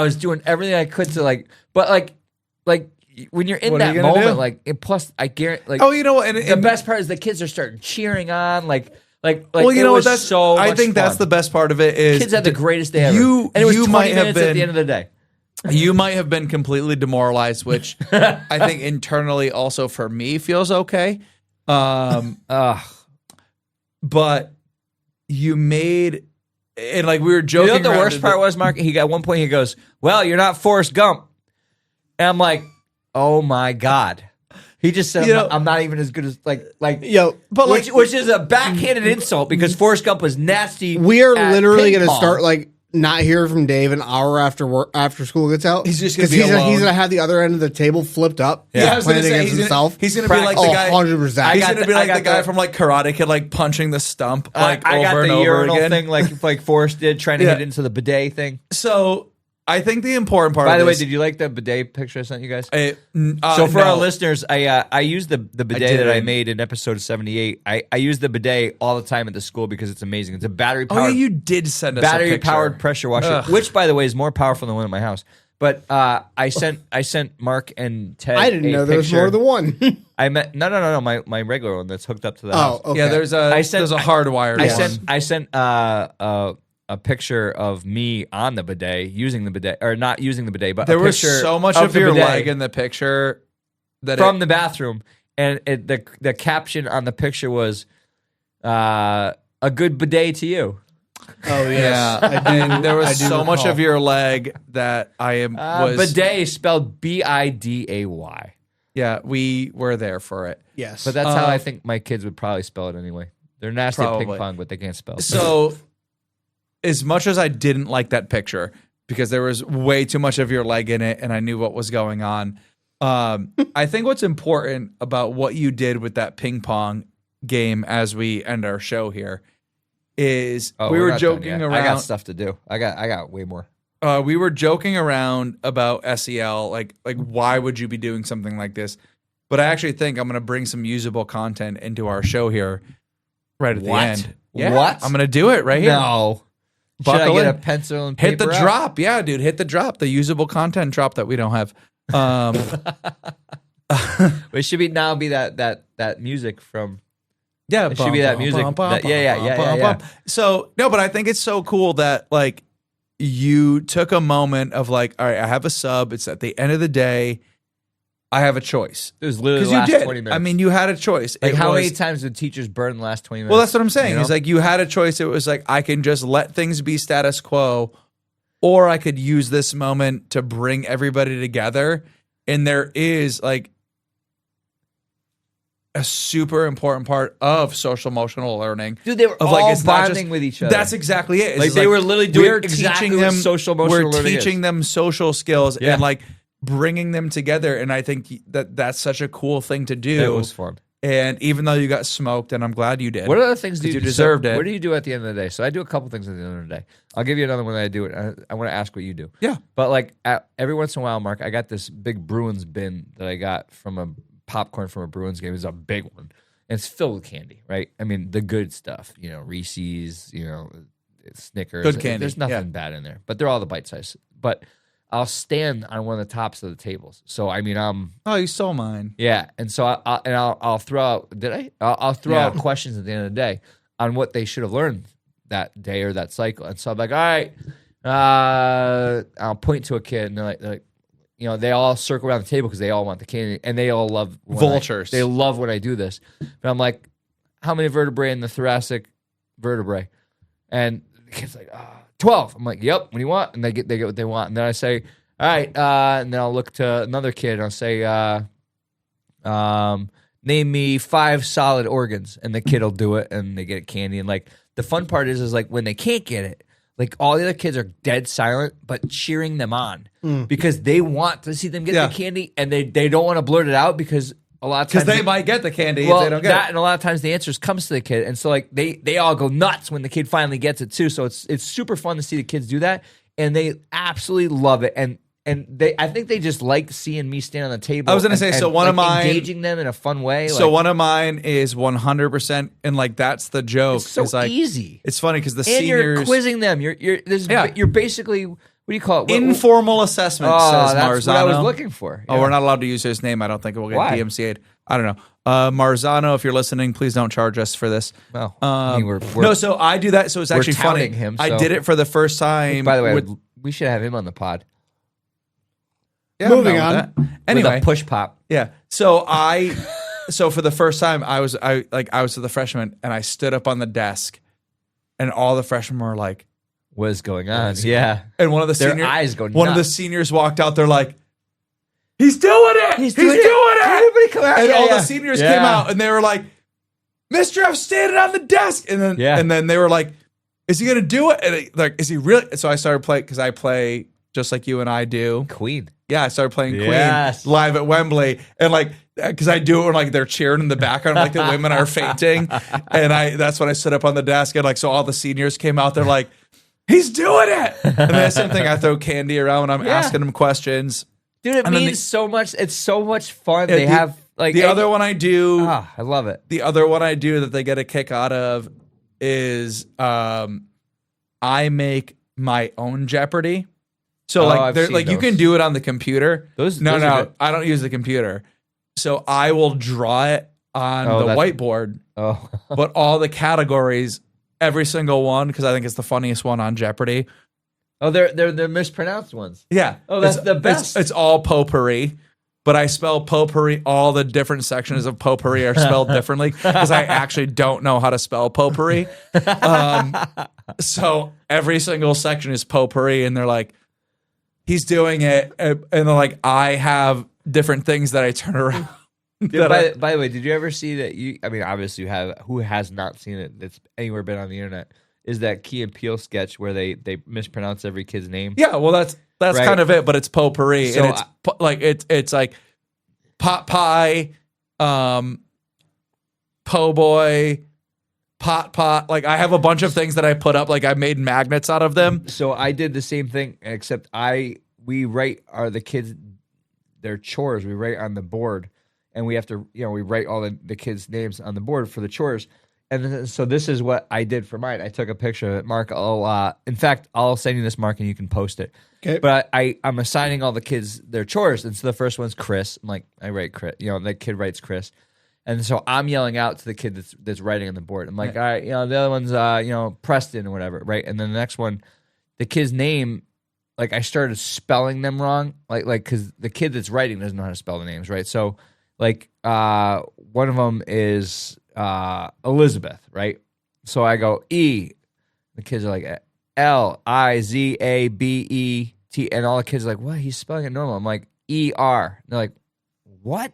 was doing everything I could to but when you're in What are that you gonna moment, do? like, and plus I guarantee, like, Oh, you know what? the best part is the kids are starting cheering on, well, you know what? That's so. I much think that's the fun. best part of it is Kids had the greatest day ever. You and it was 20 might have minutes at been the end of the day. You might have been completely demoralized, which I think internally also for me feels okay. But you made and like we were joking. You know what the around worst part was, Mark? At one point he goes, "Well, you're not Forrest Gump," and I'm like, "Oh my God." He just said, "I'm not even as good as Yo, but which is a backhanded insult because Forrest Gump was nasty. we are at literally ping going to pong. start not hearing from Dave an hour after school gets out. He's just gonna 'Cause be alone. he's gonna have the other end of the table flipped up. I was gonna playing say, against himself. He's gonna be like the guy. 100%. He's gonna be like the guy from like Karate Kid, like punching the stump I over got and the over urinal again. thing like Forrest did, trying to Yeah. hit into the bidet thing. So I think the important part. By of the way, this, did you like the bidet picture I sent you guys? so For our listeners, I used the bidet that I didn't. made in episode 78. I use the bidet all the time at the school because it's amazing. It's a battery oh yeah, powered you did send us a battery picture. powered pressure washer, Ugh. which by the way is more powerful than the one in my house. But I sent Mark and Ted. I didn't know there was more than one. I met no my regular one that's hooked up to the house. Okay. Yeah, there's a hardwired one. I sent a picture of me on the bidet using the bidet or not using the bidet, but There a was picture so much of the your bidet leg in the picture that from the bathroom, and the caption on the picture was a good bidet to you. Oh yeah, and there was so much of your leg that was bidet spelled biday. Yeah, we were there for it. Yes. But that's how I think my kids would probably spell it anyway. They're nasty at Probably. ping pong, but they can't spell. So, as much as I didn't like that picture because there was way too much of your leg in it, and I knew what was going on, I think what's important about what you did with that ping pong game as we end our show here is we we're were not joking done yet. around. I got stuff to do. I got way more. We were joking around about SEL, like why would you be doing something like this? But I actually think I'm going to bring some usable content into our show here right at the What? end. Yeah, What? I'm going to do it right here. No. Buckle Should I get in. a pencil and paper Hit the out? drop. Yeah, dude, hit the drop. The usable content drop that we don't have. It should be that music from. Yeah, It should be that music. Yeah. So no, but I think it's so cool that like you took a moment of like, all right, I have a sub. It's at the end of the day. I have a choice. It was literally the Because you last did. 20 minutes. I mean, you had a choice. like It how was- many times did teachers burn the last 20 minutes? Well, that's what I'm saying. You know? It's like you had a choice. It was like I can just let things be status quo, or I could use this moment to bring everybody together. And there is like a super important part of social emotional learning. Dude, they were of all it's not bonding with each other. That's exactly it. It's Like, just they were literally doing we're exactly teaching what them social emotional We're learning teaching is. them social skills Yeah. and like bringing them together. And I think that that's such a cool thing to do. It was fun. And even though you got smoked, and I'm glad you did. What other things do 'Cause you you deserved it. What do you do at the end of the day? So I do a couple things at the end of the day. I'll give you another one that I do. I want to ask what you do. Yeah. But like every once in a while, Mark, I got this big Bruins bin that I got from a popcorn from a Bruins game. It's a big one. And it's filled with candy, right? I mean, the good stuff, Reese's, Snickers. Good candy, There's nothing yeah. bad in there, but they're all the bite size. But I'll stand on one of the tops of the tables. So I mean, Oh, you stole mine. yeah, and so I'll throw out. Did I? I'll throw out questions at the end of the day on what they should have learned that day or that cycle. And so I'm like, all right, I'll point to a kid, and they're like, you know, they all circle around the table because they all want the candy, and they all love vultures. They love when I do this. But I'm like, how many vertebrae in the thoracic vertebrae? And the kid's like, 12. I'm like, yep. What do you want? And they get what they want. And then I say, all right. And then I'll look to another kid and I'll say, name me 5 solid organs. And the kid will do it, and they get candy. And like the fun part is like when they can't get it, like all the other kids are dead silent, but cheering them on because they want to see them get the candy, and they don't want to blurt it out because a lot of times they might get the candy well, if they don't get that, it. and a lot of times the answers comes to the kid, and so like they all go nuts when the kid finally gets it too. So it's super fun to see the kids do that, and they absolutely love it. And I think they just like seeing me stand on the table. I was going to say, so one of mine engaging them in a fun way. So one of mine is 100%, and like that's the joke. It's so like, easy. It's funny because the And seniors you're quizzing them. You're basically, what do you call it? informal assessment. Says that's Marzano. what I was looking for. Oh, we're not allowed to use his name. I don't think we'll get Why? DMCA'd. I don't know. Marzano, if you're listening, please don't charge us for this. Well, I mean, we're no, so I do that. So it's actually funny. touting him, I so- did it for the first time. By the way, with, we should have him on the pod. yeah, I'm Moving down with on. that. Anyway, With a push pop. yeah. So so for the first time, I was with the freshmen, and I stood up on the desk, and all the freshmen were like, What is going on? Yeah. and one of the Their seniors, eyes go one of the nuts. seniors walked out. They're like, he's doing it. He's doing it. Everybody come out. And Yeah, all yeah. the seniors Yeah. came out, and they were like, Mr. F standing on the desk. And then they were like, is he going to do it? And like, is he really? So I started playing, because I play just like you and I do. Queen. Yeah, I started playing Yes. Queen live at Wembley. And like, because I do it when like they're cheering in the background, like the women are fainting. And that's when I stood up on the desk. And like, so all the seniors came out, they're like, he's doing it. And then the same thing, I throw candy around when I'm asking them questions. Dude, it And then means so much. It's so much fun. Yeah, They have like the other one I do. I love it. The other one I do that they get a kick out of is I make my own Jeopardy. So I've like seen you those. can do it on the computer. Those are No, good. I don't use the computer. So I will draw it on the whiteboard, Oh, but all the categories, every single one, because I think it's the funniest one on Jeopardy. they're mispronounced ones. Yeah. Oh, that's the best. It's all potpourri, but I spell potpourri. All the different sections of potpourri are spelled differently because I actually don't know how to spell potpourri. So every single section is potpourri, and they're like, he's doing it. And they're like, I have different things that I turn around. Dude, by the way, did you ever see that? I mean, obviously you have. Who has not seen it? That's anywhere been on the internet. Is that Key and Peele sketch where they mispronounce every kid's name? Yeah, well, that's Right. kind of it, but it's potpourri, So and it's like pot pie, po boy, pot. Like I have a bunch of things that I put up. Like I made magnets out of them. So I did the same thing, except we write the kids their chores. We write on the board, and we have to we write all the kids' names on the board for the chores. And then, so this is what I did for mine. I took a picture of it, Mark. In fact, I'll send you this, Mark, and you can post it. Okay. But I'm assigning all the kids their chores, and so the first one's Chris. I'm like, I write Chris. The kid writes Chris, and so I'm yelling out to the kid that's writing on the board. I'm like, all right, the other one's Preston or whatever, right? And then the next one, the kid's name, like I started spelling them wrong, like because the kid that's writing doesn't know how to spell the names, right? So like one of them is Elizabeth, right? So I go E. The kids are like Lizabet, and all the kids are like, what? He's spelling it normal. I'm like ER. They're like, what?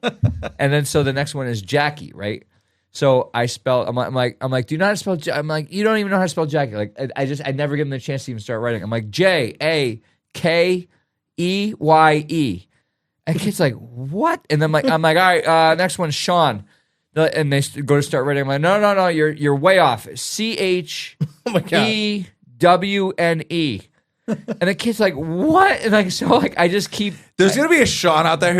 And then so the next one is Jackie, right? So I spell. I'm like, do you know how to spell? I'm like, you don't even know how to spell Jackie. Like I never give them the chance to even start writing. I'm like JAKEYE. And kid's like, what? And then I'm like, all right, next one's Sean. And they go to start writing. I'm like, no, you're way off. CHEWNE. And the kid's like, what? And like, so like, I just keep. There's gonna be a Sean out there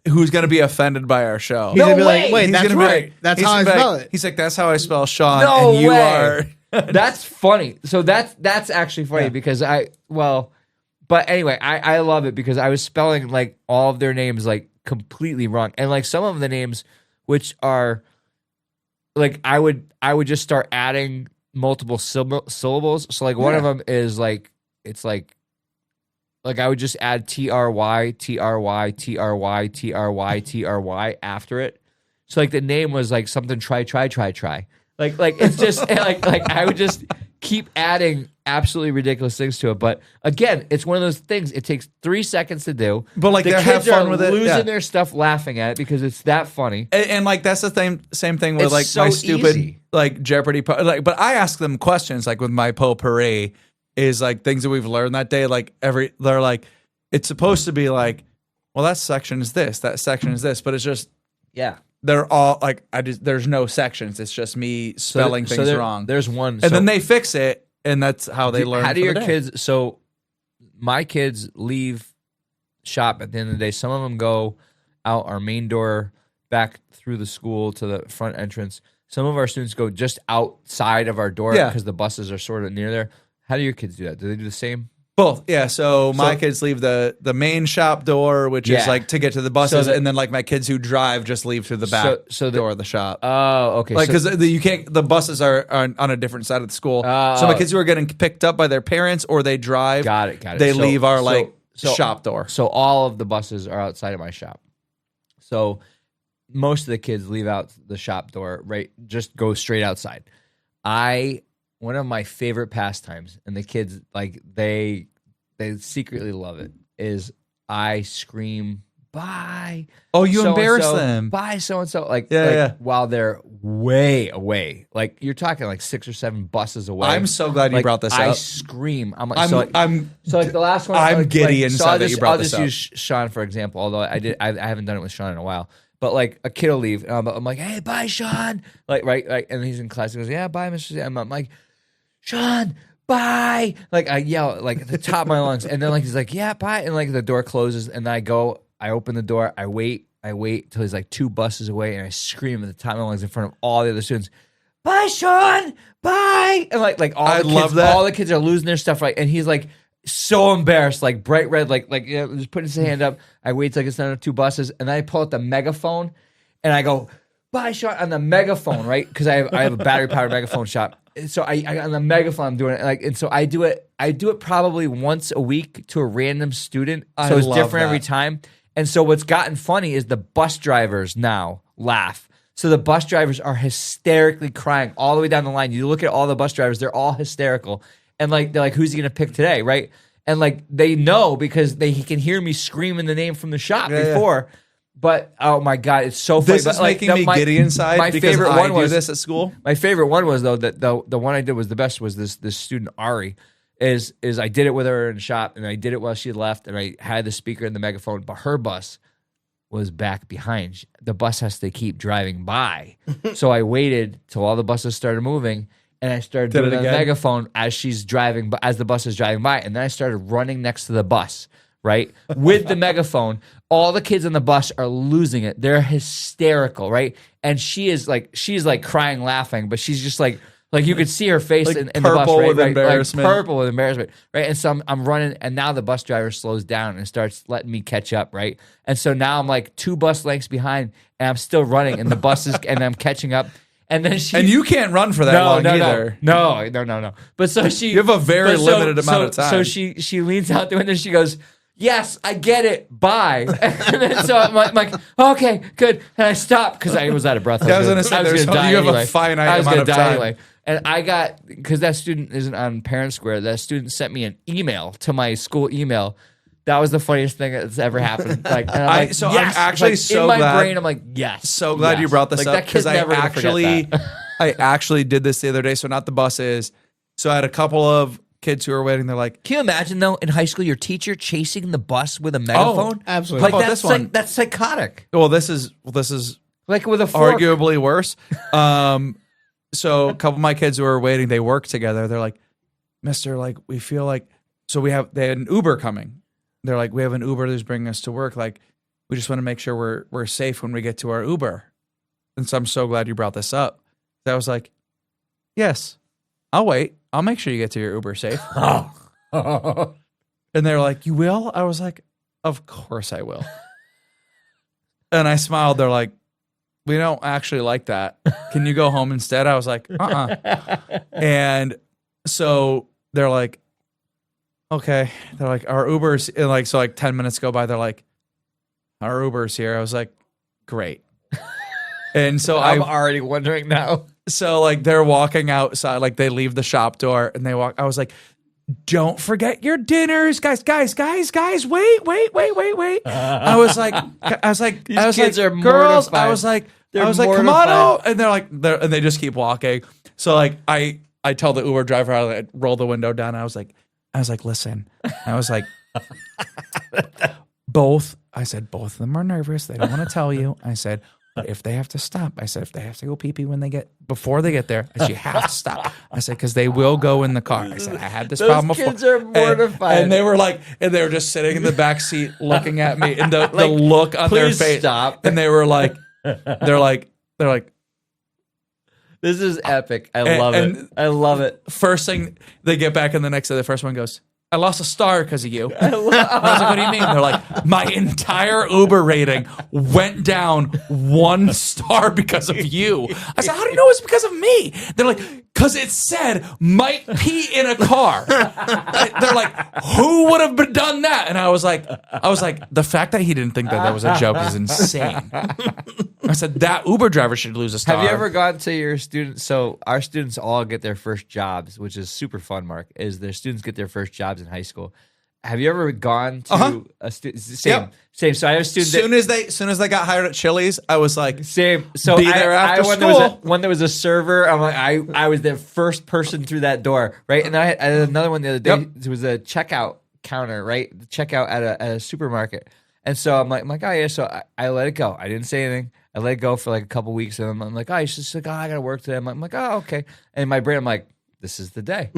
who's gonna be offended by our show. He's gonna be way. like, wait, He's that's gonna be right. like- That's he's how I gonna be spell like- it. He's like, that's how I spell Sean, No and you way. are. That's funny. So that's actually funny because But anyway, I love it because I was spelling like all of their names like completely wrong, and like some of the names which are like I would just start adding multiple syllables. So like one of them is like it's like I would just add TRY after it. So like the name was like something try. Like it's just like I would just keep adding absolutely ridiculous things to it. But again, it's one of those things. It takes 3 seconds to do. But like the they kids have fun are with it. losing their stuff, laughing at it because it's that funny. And like that's the same thing with It's like so my stupid easy. like Jeopardy. Like, but I ask them questions like with my potpourri is like things that we've learned that day. Like they're like it's supposed to be like, well, that section is this, that section is this, but it's just they're all like there's no sections. It's just me spelling things wrong. There's one, and then they fix it, and that's how they learn. How do for your the day. kids? So my kids leave shop at the end of the day. Some of them go out our main door, back through the school to the front entrance. Some of our students go just outside of our door because the buses are sort of near there. How do your kids do that? Do they do the same? Both, yeah. So my kids leave the main shop door, which is like to get to the buses, and then like my kids who drive just leave through the back door of the shop. Oh, okay. Like because you can't. The buses are on a different side of the school. So my kids who are getting picked up by their parents or they drive, got it. They leave our shop door. So all of the buses are outside of my shop. So most of the kids leave out the shop door, right? Just go straight outside. One of my favorite pastimes, and the kids like they secretly love it, is I scream bye. Oh, you so-and-so, embarrass them. Bye, so and so. Yeah. While they're way away, like you're talking like 6 or 7 buses away. I'm so glad you brought this up. I scream. I'm like, I'm so like the last one. I'm giddy inside that you brought this up. I'll just use Sean for example. Although I haven't done it with Sean in a while. But like a kid will leave, and I'm like, hey, bye, Sean. Like right, and he's in class. He goes, yeah, bye, Mr. I'm like, Sean, bye. Like I yell like at the top of my lungs, and then like he's like, yeah, bye, and like the door closes, and I open the door, I wait till he's like 2 buses away, and I scream at the top of my lungs in front of all the other students, bye, Sean, bye, and like all the kids are losing their stuff, right, and he's like so embarrassed, like bright red, like just putting his hand up. I wait till I get down to 2 buses, and then I pull out the megaphone, and I go, bye, Sean, on the megaphone, right, because I have a battery powered megaphone shop. So I on the megaphone I'm doing it and so I do it probably once a week to a random student. So it's different every time. And so what's gotten funny is the bus drivers now laugh. So the bus drivers are hysterically crying all the way down the line. You look at all the bus drivers, they're all hysterical. And like they're like, who's he gonna pick today, right? And like they know because he can hear me screaming the name from the shop before. Yeah. But oh my god, it's so funny. This is making me giddy inside. My favorite one was this at school. My favorite one was though that the one I did was the best was this student Ari. Is I did it with her in the shop and I did it while she had left and I had the speaker and the megaphone, but her bus was back behind. The bus has to keep driving by, so I waited till all the buses started moving and I started doing the megaphone as the bus is driving by, and then I started running next to the bus. Right? With the megaphone, all the kids on the bus are losing it. They're hysterical, right? And she's like crying, laughing, but she's just like you could see her face in the bus, right? With embarrassment. Like purple with embarrassment, right? And so I'm running, and now the bus driver slows down and starts letting me catch up, right? And so now I'm like 2 bus lengths behind, and I'm still running, and the buses, and I'm catching up. And then you can't run for that long either. No. But so you have a very limited amount of time. So she leans out the window. She goes, yes, I get it. Bye. And then so I'm like, okay, good. And I stopped because I was out of breath. I was going to say, you have a finite amount of time. Anyway. And I got, because that student isn't on Parent Square, that student sent me an email to my school email. That was the funniest thing that's ever happened. Like, and I'm like, yes. I'm actually so in my glad. brain, I'm like, yes. So glad you brought this up because I actually did this the other day. So not the buses. So I had a couple of kids who were waiting. They're like, can you imagine though in high school your teteacher chasing the bus with a megaphone? Absolutely. Like this one. That's psychotic. Well, this is like with a fork. Arguably worse. So a couple of my kids who were waiting, they work together. They're like, Mister, like we feel like they had an Uber coming. They're like, we have an Uber that's bringing us to work. Like, we just want to make sure we're safe when we get to our Uber. And so I'm so glad you brought this up. I was like, yes, I'll wait. I'll make sure you get to your Uber safe. And And they're like, you will? I was like, of course I will. And I smiled. They're like, we don't actually like that. Can you go home instead? I was like, And so they're like, okay. They're like, our Uber's, and like, so like 10 minutes go by. They're like, our Uber's here. I was like, great. And so I'm already wondering now. So like they're walking outside, like they leave the shop door and they walk. I was like, don't forget your dinners, guys, wait. I was like, These kids are girls. mortified. I was like, They're come on, mortified. and they're like, and they just keep walking. So like, I tell the Uber driver, I roll the window down. I was like, listen, I was like, both of them are nervous. They don't want to tell you. I said, but if they have to stop, I said, if they have to go pee-pee before they get there, I said, you have to stop. I said, because they will go in the car. I said, I had this problem before. Kids are mortified. And they were like, and they were just sitting in the back seat looking at me, and the look on their please face. stop. And they were like, they're like, this is epic. I love it. I love it. First thing they get back in the next day, the first one goes, I lost a star because of you. I was like, what do you mean? They're like, my entire Uber rating went down 1 star because of you. I said, how do you know it's because of me? They're like, because it said might pee in a car. They're like, who would have done that? And I was like, the fact that he didn't think that was a joke is insane. I said, that Uber driver should lose a star. Have you ever gone to your students? So our students all get their first jobs, which is super fun, Mark, is their students get their first jobs in high school. Have you ever gone to a student? Same. So I have a student. Soon as they got hired at Chili's, I was like, same. So be there after school. When there was a server, I'm like, I was the first person through that door, right? And I had another one the other day. Yep. It was a checkout counter, right? The checkout at a supermarket. And so I'm like, oh yeah. So I let it go. I didn't say anything. I let it go for like a couple weeks, and I'm like, oh, he's just like, oh, I gotta work today. I'm like, oh, okay. And in my brain, I'm like, this is the day.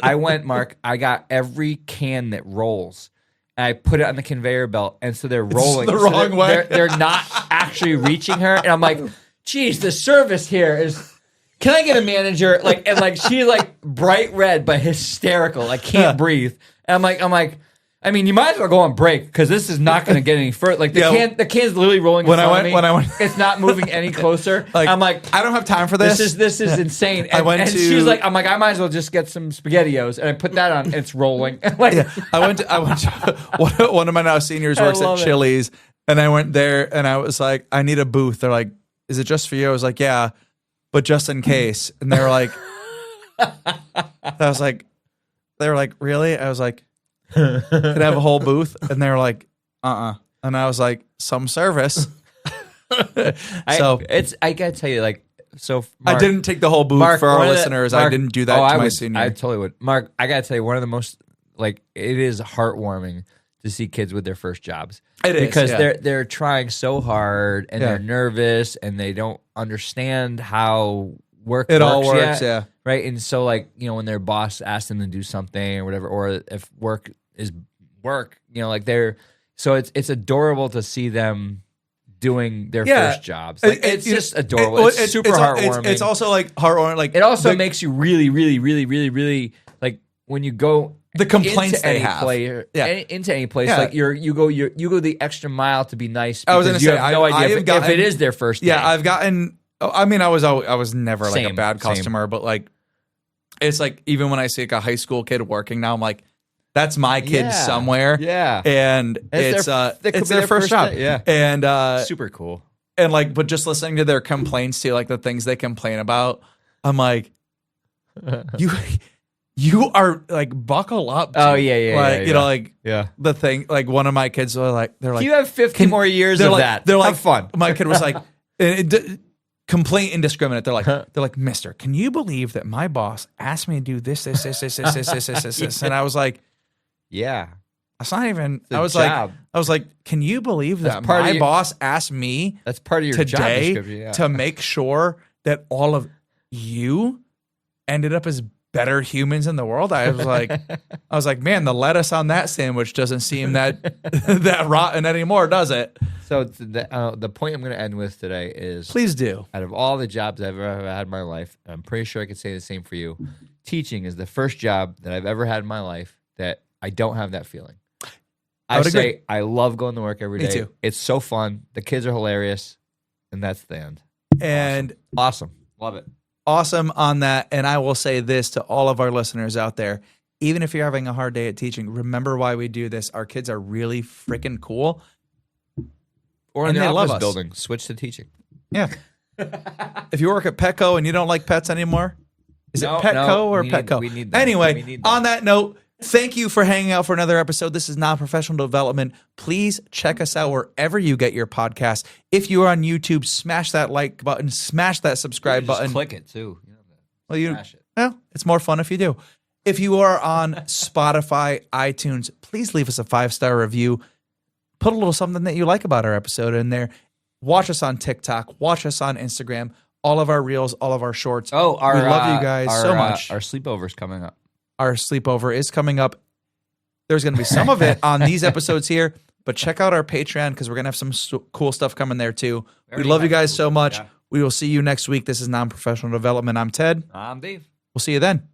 I went, Mark, I got every can that rolls, and I put it on the conveyor belt, and so they're rolling. the wrong way. They're not actually reaching her, and I'm like, geez, the service here is. Can I get a manager? And she bright red but hysterical. I can't breathe. And I'm like. I mean, you might as well go on break because this is not going to get any further. Like the can's literally rolling. When I went, it's not moving any closer. I'm like, I don't have time for this. This is insane. And she's like, I'm like, I might as well just get some SpaghettiOs, and I put that on. And it's rolling. I went to one of my now seniors works at Chili's, and I went there, and I was like, I need a booth. They're like, is it just for you? I was like, yeah, but just in case. And they were like, they were like, really? I was like. Could I have a whole booth? And they were like, And I was like, some service. I gotta tell you, Mark, I didn't take the whole booth for our listeners. I didn't do that to my senior. I totally would. Mark, I gotta tell you, one of the most it is heartwarming to see kids with their first jobs. It is because they're trying so hard and they're nervous and they don't understand how work all works yet, yeah. Right. And so when their boss asks them to do something or whatever, or if work is work, so it's adorable to see them doing their first jobs. It's just adorable. It's super heartwarming. It's also heartwarming. It also makes you really, really, really, really, really when you go the complaints into they any have. Into any place, you go the extra mile to be nice. I was going to say, have no idea if it is their first day. Yeah, I've gotten. I mean, I was never a bad customer, but it's even when I see a high school kid working now, I'm like, that's my kid somewhere. Yeah, and it's their first job. Day. Yeah, and super cool. And but just listening to their complaints too, the things they complain about, I'm like, you are buckle up. Oh yeah. The thing, one of my kids were they're like, you have 50 more years of that. They're have fun. My kid was like, complaint indiscriminate. They're like, Mister, can you believe that my boss asked me to do this, and I was like, yeah, that's not even. I was like, can you believe that my boss asked me? That's part of your today job description, to make sure that all of you ended up as better humans in the world. I was like, man, the lettuce on that sandwich doesn't seem that rotten anymore, does it? So the point I'm going to end with today is, please do. Out of all the jobs I've ever had in my life, I'm pretty sure I could say the same for you. Teaching is the first job that I've ever had in my life that I don't have that feeling. I would say agree. I love going to work every day. Me too. It's so fun. The kids are hilarious, and that's the end. And Awesome. Love it. awesome on that. And I will say this to all of our listeners out there. Even if you're having a hard day at teaching, remember why we do this. Our kids are really freaking cool. Or in And the they love office us. building, switch to teaching. Yeah. If you work at Petco and you don't like pets anymore, is No, it Petco no, or we Petco? need them. Anyway, We need them. on that note, thank you for hanging out for another episode. This is Non-Professional Development. Please check us out wherever you get your podcast. If you are on YouTube, smash that like button, smash that subscribe Just button. click it too. You know, Well, smash it. well, it's more fun if you do. If you are on Spotify, iTunes, please leave us a 5-star review. Put a little something that you like about our episode in there. Watch us on TikTok. Watch us on Instagram. All of our reels, all of our shorts. Oh, we love you guys so much. Our sleepover's coming up. Our sleepover is coming up. There's going to be some of it on these episodes here, but check out our Patreon because we're going to have some cool stuff coming there too. We love you guys so much. Yeah. We will see you next week. This is Non-Professional Development. I'm Ted. I'm Dave. We'll see you then.